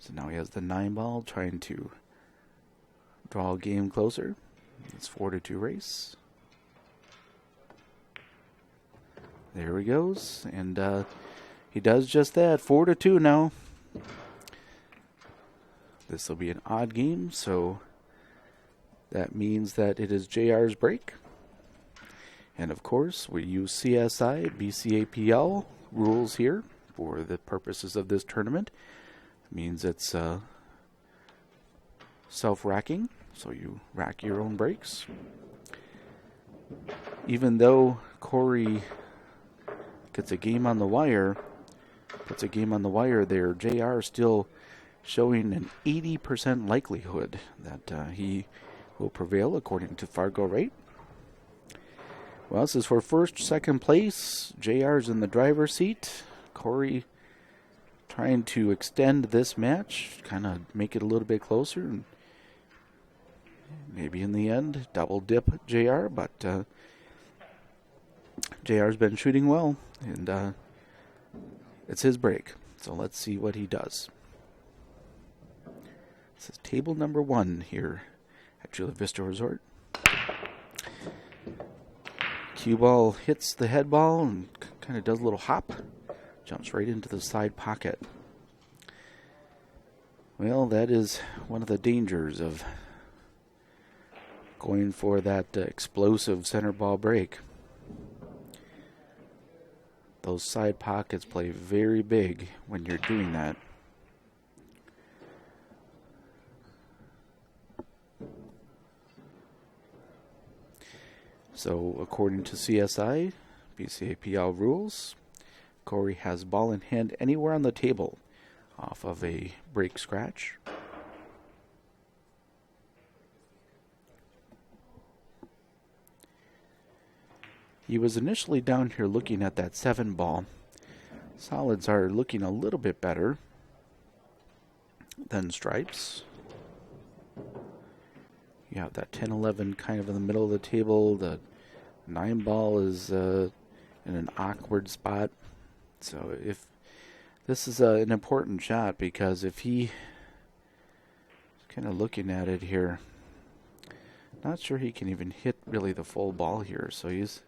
So now he has the 9 ball, trying to draw a game closer. It's 4-2 race. There he goes, and he does just that. 4-2 now. This will be an odd game, so that means that it is JR's break. And of course, we use CSI, BCAPL rules here for the purposes of this tournament. Means it's self-racking, so you rack your own breaks. Even though Corey gets a game on the wire, puts a game on the wire there, JR is still showing an 80% likelihood that he will prevail according to FargoRate. Well, this is for first, second place. JR's in the driver's seat. Corey trying to extend this match, kind of make it a little bit closer, and maybe in the end double dip JR, but JR's been shooting well, and it's his break, so let's see what he does. This is table number 1 here at Chula Vista Resort. Cue ball hits the head ball and kind of does a little hop. Jumps right into the side pocket. Well, that is one of the dangers of going for that explosive center ball break. Those side pockets play very big when you're doing that. So according to CSI, BCAPL rules, Corey has ball in hand anywhere on the table off of a break scratch. He was initially down here looking at that 7 ball. Solids are looking a little bit better than stripes. You have that 10-11 kind of in the middle of the table. The 9 ball is in an awkward spot. So if this is an important shot, because if he kind of looking at it here, not sure he can even hit really the full ball here. So he's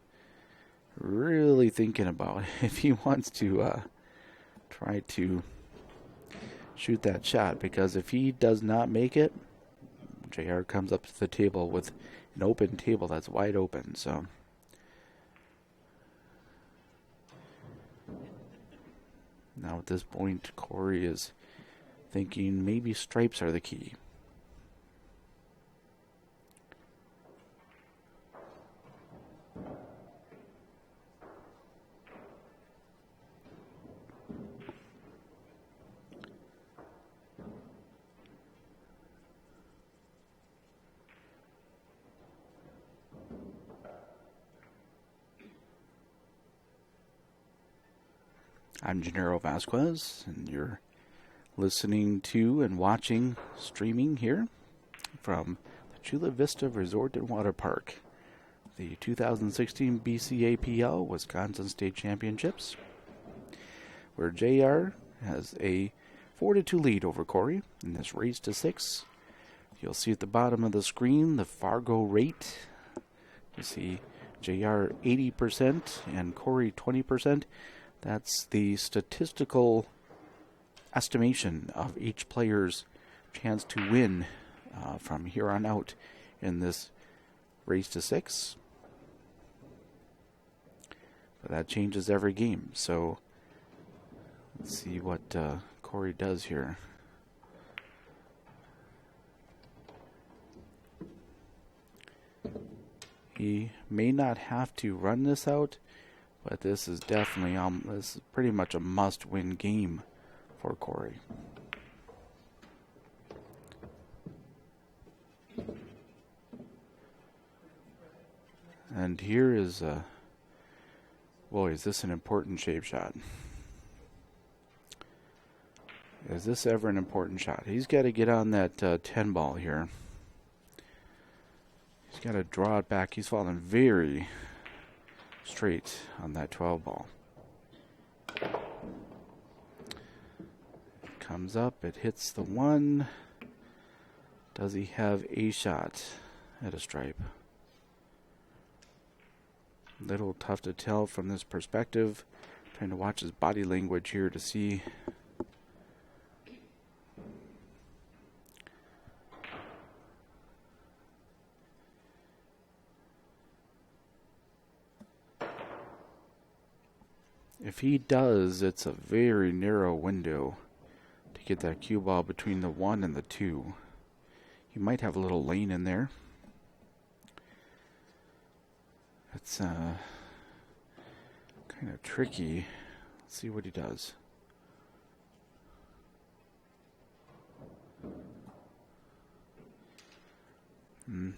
really thinking about if he wants to try to shoot that shot, because if he does not make it, JR comes up to the table with an open table that's wide open. So now at this point, Corey is thinking maybe stripes are the key. I'm Gennaro Vasquez, and you're listening to and watching streaming here from the Chula Vista Resort and Water Park, the 2016 BCAPL Wisconsin State Championships, where JR has a 4-2 lead over Corey in this race to 6. You'll see at the bottom of the screen the FargoRate. You see JR 80% and Corey 20%. That's the statistical estimation of each player's chance to win from here on out in this race to 6. But that changes every game. So let's see what Corey does here. He may not have to run this out, but this is definitely this is pretty much a must-win game for Corey. And here is boy, is this an important shape shot. Is this ever an important shot? He's got to get on that 10 ball here. He's got to draw it back. He's falling very straight on that 12 ball. Comes up, it hits the 1. Does he have a shot at a stripe? Little tough to tell from this perspective. Trying to watch his body language here to see. If he does, it's a very narrow window to get that cue ball between the 1 and the 2. He might have a little lane in there. It's kind of tricky. Let's see what he does.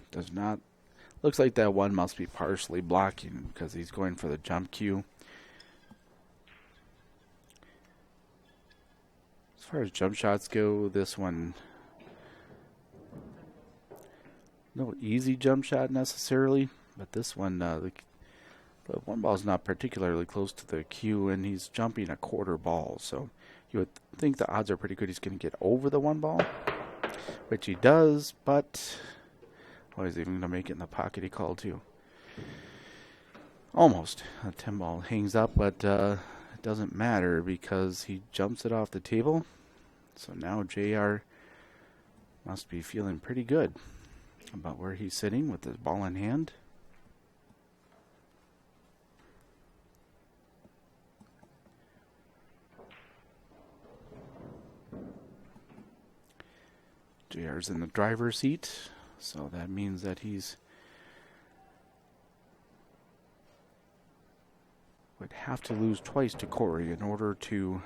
Does not. Looks like that 1 must be partially blocking because he's going for the jump cue. As far as jump shots go, this one, no easy jump shot necessarily, but this one, the 1 ball is not particularly close to the cue, and he's jumping a quarter ball, so you would think the odds are pretty good he's going to get over the 1 ball, which he does, but he's even going to make it in the pocket he called too. Almost. A 10 ball hangs up, but it doesn't matter because he jumps it off the table. So now JR must be feeling pretty good about where he's sitting with his ball in hand. JR's in the driver's seat, so that means that he's would have to lose twice to Corey in order to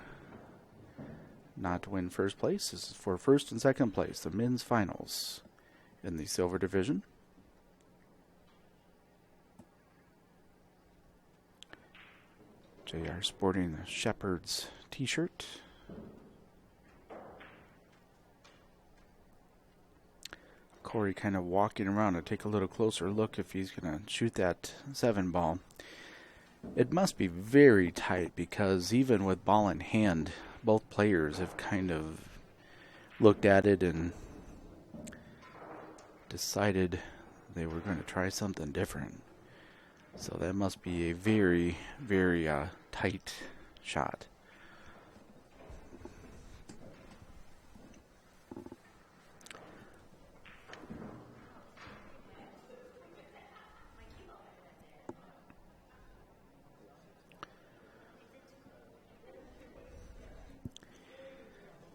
not win first place. This is for first and second place, the men's finals in the silver division. JR sporting the Shepherd's t-shirt. Corey kind of walking around to take a little closer look if he's going to shoot that 7 ball. It must be very tight because even with ball in hand, both players have kind of looked at it and decided they were going to try something different. So that must be a very, very tight shot.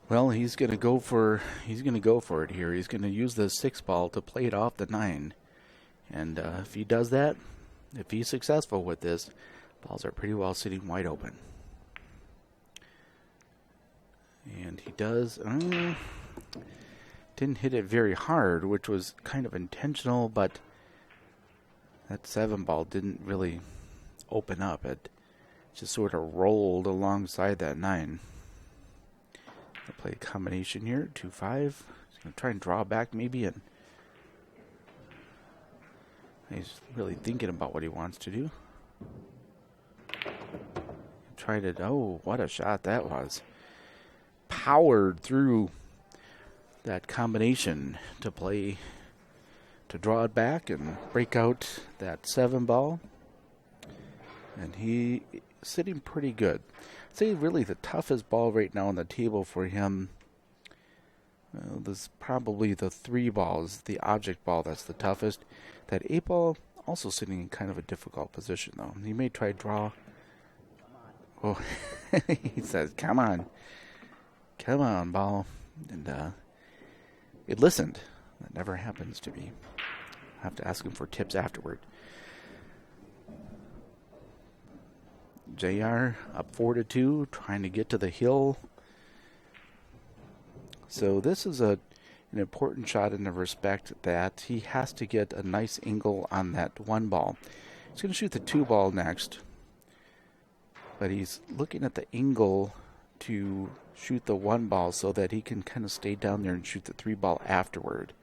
Well, he's going to go for it here. He's going to use the 6 ball to play it off the 9. And if he does that, if he's successful with this, balls are pretty well sitting wide open. And he does. Didn't hit it very hard, which was kind of intentional, but that 7 ball didn't really open up. It just sort of rolled alongside that 9. I'll play a combination here, 2-5. He's going to try and draw back maybe, and he's really thinking about what he wants to do. Tried it. Oh, what a shot that was. Powered through that combination to draw it back and break out that 7 ball. And he sitting pretty good. I'd say really the toughest ball right now on the table for him. This is probably the 3 balls, the object ball that's the toughest. That 8 ball also sitting in kind of a difficult position though. He may try to draw. Oh, he says, "Come on, ball," and it listened. That never happens to me. I have to ask him for tips afterward. JR up 4-2, trying to get to the hill. So this is an important shot in the respect that he has to get a nice angle on that 1 ball. He's going to shoot the 2 ball next, but he's looking at the angle to shoot the 1 ball so that he can kind of stay down there and shoot the 3 ball afterward.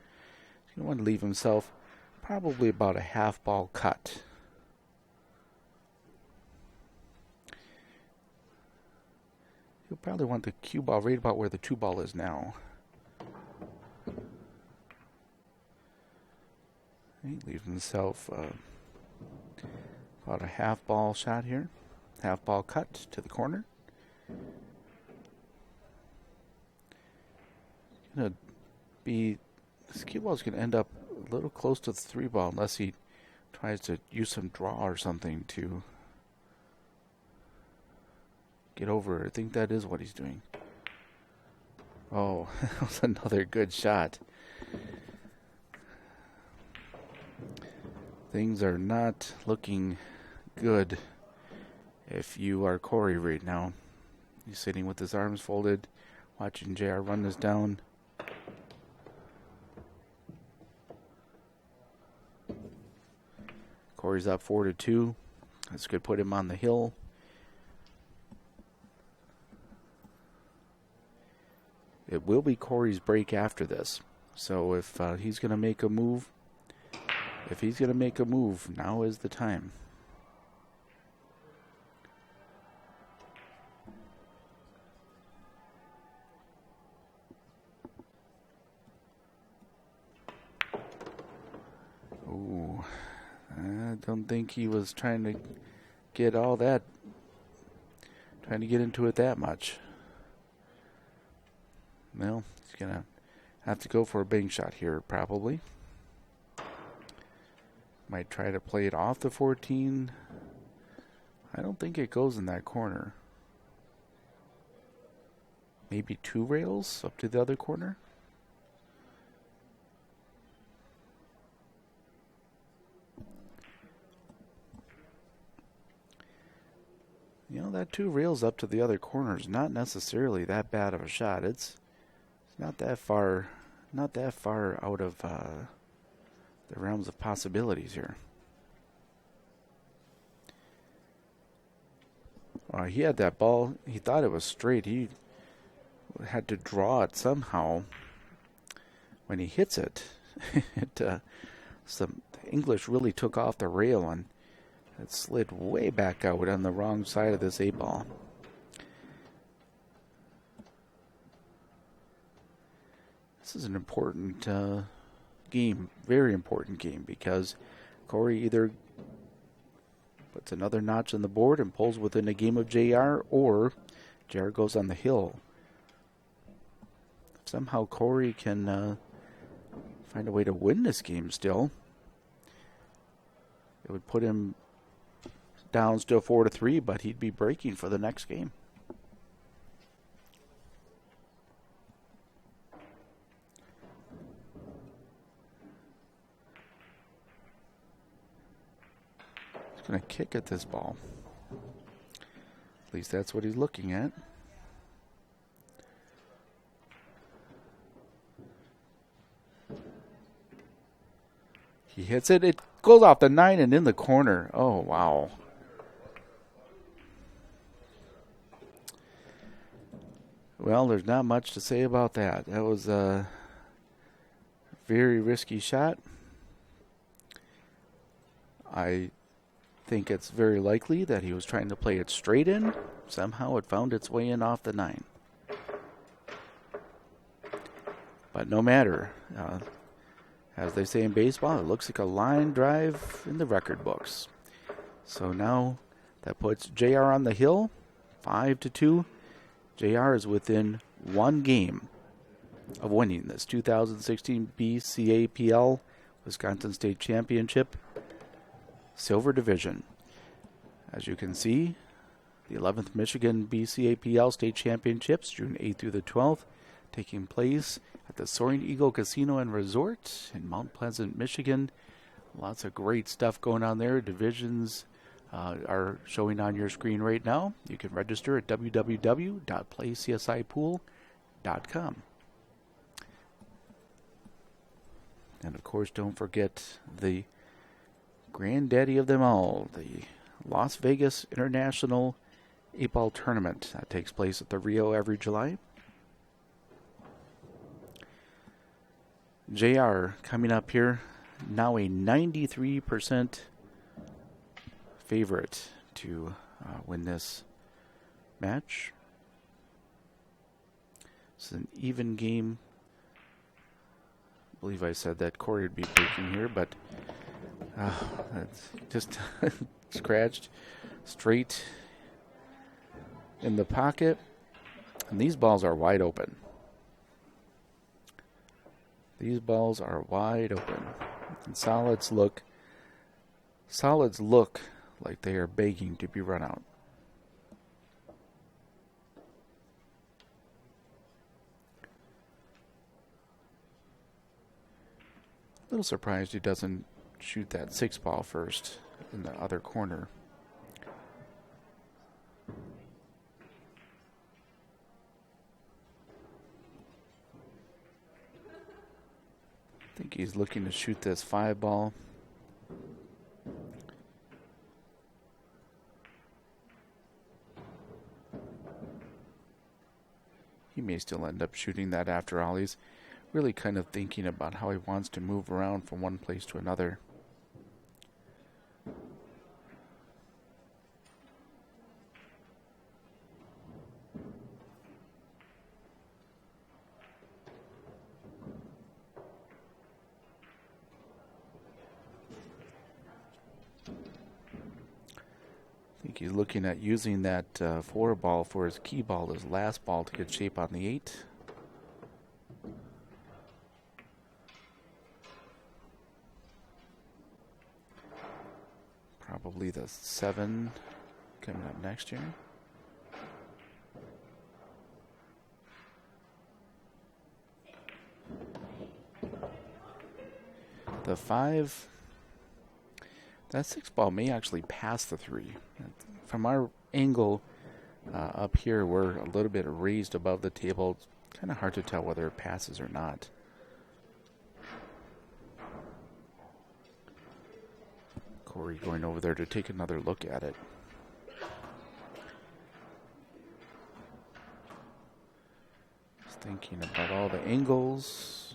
He's going to want to leave himself probably about a half ball cut. He'll probably want the cue ball right about where the 2 ball is now. He leaves himself about a half ball shot here. Half ball cut to the corner. This cue ball is going to end up a little close to the 3 ball unless he tries to use some draw or something to get over it. I think that is what he's doing. Oh, that was another good shot. Things are not looking good if you are Corey right now. He's sitting with his arms folded, watching JR run this down. Corey's up 4-2. This could put him on the hill. It will be Corey's break after this. So if he's going to make a move, now is the time. Ooh, I don't think he was trying to get into it that much. Well, he's going to have to go for a bank shot here, probably. Might try to play it off the 14. I don't think it goes in that corner. Maybe 2 rails up to the other corner. You know, that 2 rails up to the other corner is not necessarily that bad of a shot. It's not that far out of the realms of possibilities here. He had that ball. He thought it was straight. He had to draw it somehow. When he hits it, some English really took off the rail and it slid way back out on the wrong side of this 8-ball. This is an important game, very important game, because Corey either puts another notch on the board and pulls within a game of JR, or JR goes on the hill. If somehow Corey can find a way to win this game still, it would put him down still 4-3, but he'd be breaking for the next game. He's going to kick at this ball. At least that's what he's looking at. He hits it. It goes off the 9 and in the corner. Oh, wow. Well, there's not much to say about that. That was a very risky shot. I think it's very likely that he was trying to play it straight in. Somehow it found its way in off the 9. But no matter. As they say in baseball, it looks like a line drive in the record books. So now that puts JR on the hill, 5-2. JR is within 1 game of winning this 2016 BCAPL Wisconsin State Championship Silver Division. As you can see, the 11th Michigan BCAPL State Championships, June 8th through the 12th, taking place at the Soaring Eagle Casino and Resort in Mount Pleasant, Michigan. Lots of great stuff going on there. Divisions are showing on your screen right now. You can register at www.playcsipool.com. And of course, don't forget the granddaddy of them all, the Las Vegas International 8-Ball Tournament that takes place at the Rio every July. JR coming up here, now a 93% favorite to win this match. It's an even game. I believe I said that Corey would be breaking here, but that's just scratched straight in the pocket. And these balls are wide open. These balls are wide open. And solids look like they are begging to be run out. A little surprised he doesn't shoot that 6-ball first in the other corner. I think he's looking to shoot this 5-ball. He may still end up shooting that after all. He's really kind of thinking about how he wants to move around from one place to another. I think he's looking at using that 4-ball for his key ball, his last ball, to get shape on the 8. Probably the 7 coming up next year. The 5 That 6 ball may actually pass the 3. From our angle up here, we're a little bit raised above the table. It's kind of hard to tell whether it passes or not. Corey going over there to take another look at it. Just thinking about all the angles.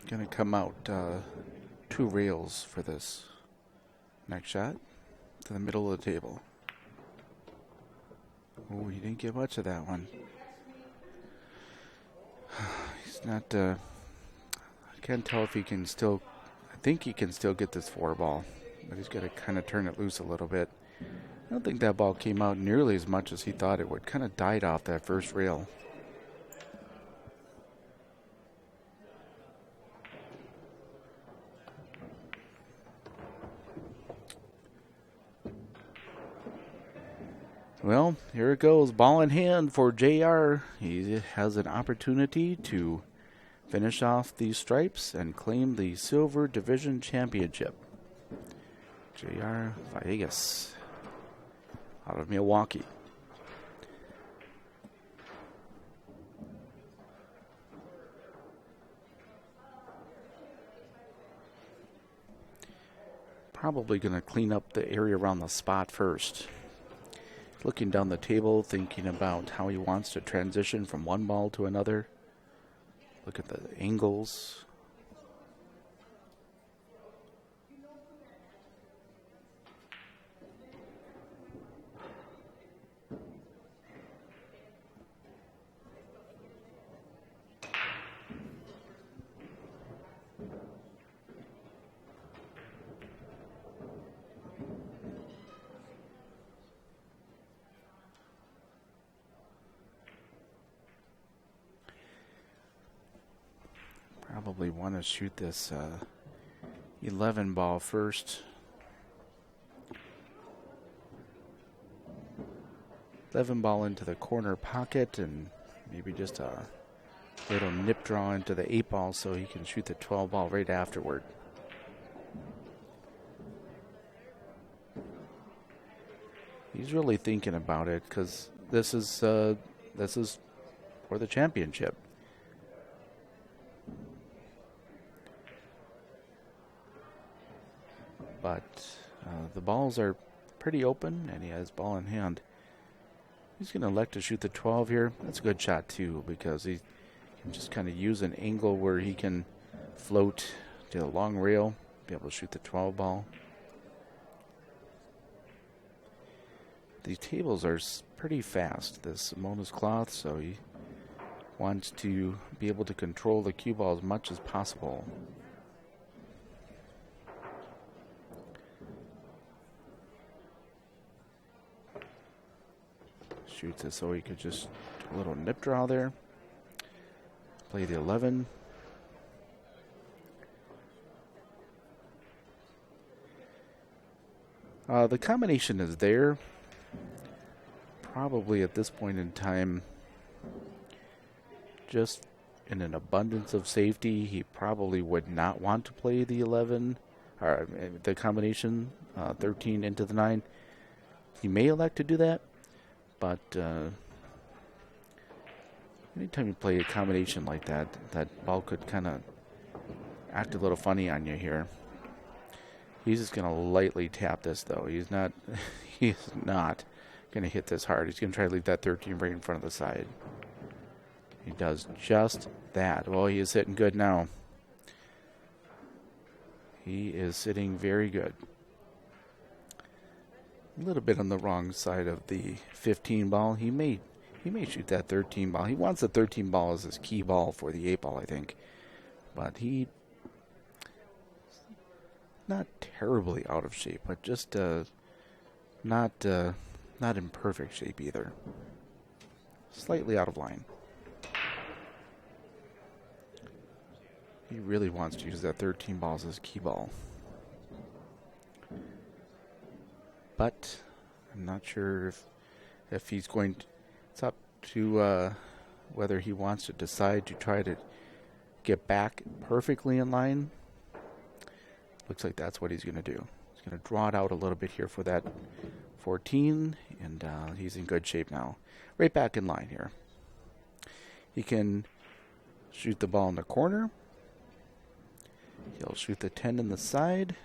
Going to come out 2 rails for this next shot to the middle of the table. Oh, he didn't get much of that one. He's not, I can't tell if he can still, I think he can still get this 4-ball, but he's got to kind of turn it loose a little bit. I don't think that ball came out nearly as much as he thought it would. Kind of died off that first rail. Well, here it goes. Ball in hand for JR. He has an opportunity to finish off these stripes and claim the Silver Division Championship. JR Villegas out of Milwaukee. Probably going to clean up the area around the spot first. Looking down the table, thinking about how he wants to transition from one ball to another. Look at the angles. Probably want to shoot this 11 ball first. 11 ball into the corner pocket and maybe just a little nip draw into the 8 ball so he can shoot the 12 ball right afterward. He's really thinking about it because this is for the championship. But the balls are pretty open, and he has ball in hand. He's going to elect to shoot the 12 here. That's a good shot, too, because he can just kind of use an angle where he can float to the long rail, be able to shoot the 12 ball. These tables are pretty fast, the Simonis cloth, so he wants to be able to control the cue ball as much as possible. Shoots it so he could just do a little nip draw there. Play the 11. The combination is there. Probably at this point in time, just in an abundance of safety, he probably would not want to play the 11, or the combination, 13 into the 9. He may elect to do that. But anytime you play a combination like that, that ball could kind of act a little funny on you here. He's just going to lightly tap this, though. He's not going to hit this hard. He's going to try to leave that 13 right in front of the side. He does just that. Well, he is hitting good now. He is sitting very good. A little bit on the wrong side of the 15 ball. He may shoot that 13 ball. He wants the 13 ball as his key ball for the 8 ball, I think. But he not terribly out of shape, but just not in perfect shape either. slightly out of line. He really wants to use that 13 ball as his key ball. But I'm not sure if he's going to, it's up to whether he wants to decide to try to get back perfectly in line. Looks like that's what he's going to do. He's going to draw it out a little bit here for that 14, and he's in good shape now. Right back in line here. He can shoot the ball in the corner. He'll shoot the 10 in the side.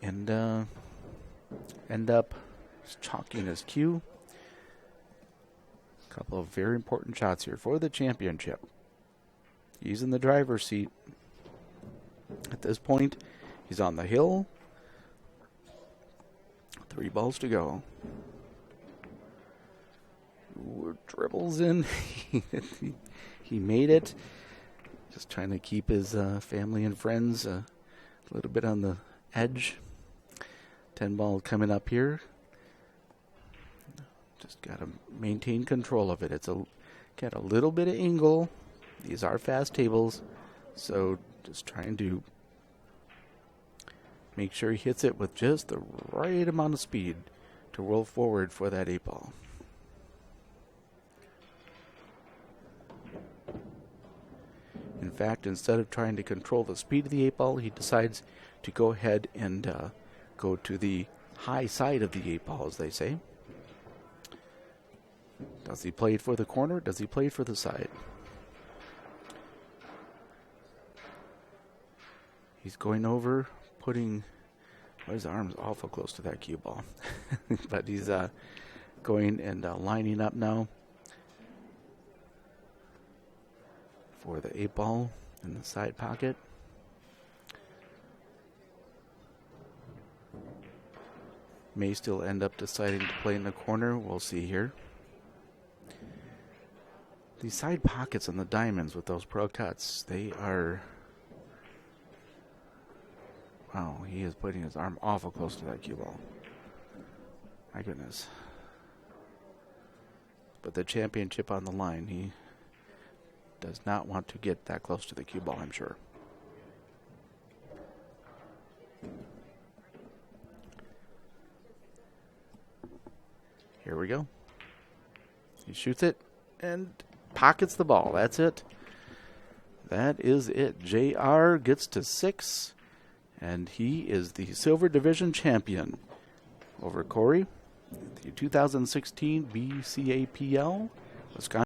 And end up chalking his cue. A couple of very important shots here for the championship. He's in the driver's seat. At this point, he's on the hill. 3 balls to go. Ooh, dribbles in. He made it. Just trying to keep his family and friends a little bit on the edge. 10 ball coming up here. Just got to maintain control of it. It's got a little bit of angle. These are fast tables, so just trying to make sure he hits it with just the right amount of speed to roll forward for that 8 ball. In fact, instead of trying to control the speed of the 8 ball, he decides to go ahead and go to the high side of the 8 ball, as they say. Does he play it for the corner? Does he play it for the side? He's going over, putting his arms awful close to that cue ball. But he's going and lining up now for the 8 ball in the side pocket. May still end up deciding to play in the corner. We'll see here. These side pockets on the diamonds with those pro cuts, they are... Wow, he is putting his arm awful close to that cue ball. My goodness. But the championship on the line, he does not want to get that close to the cue ball, I'm sure. Here we go. He shoots it and pockets the ball. That's it. That is it. JR gets to 6, and he is the Silver Division champion over Corey, the 2016 BCAPL Wisconsin.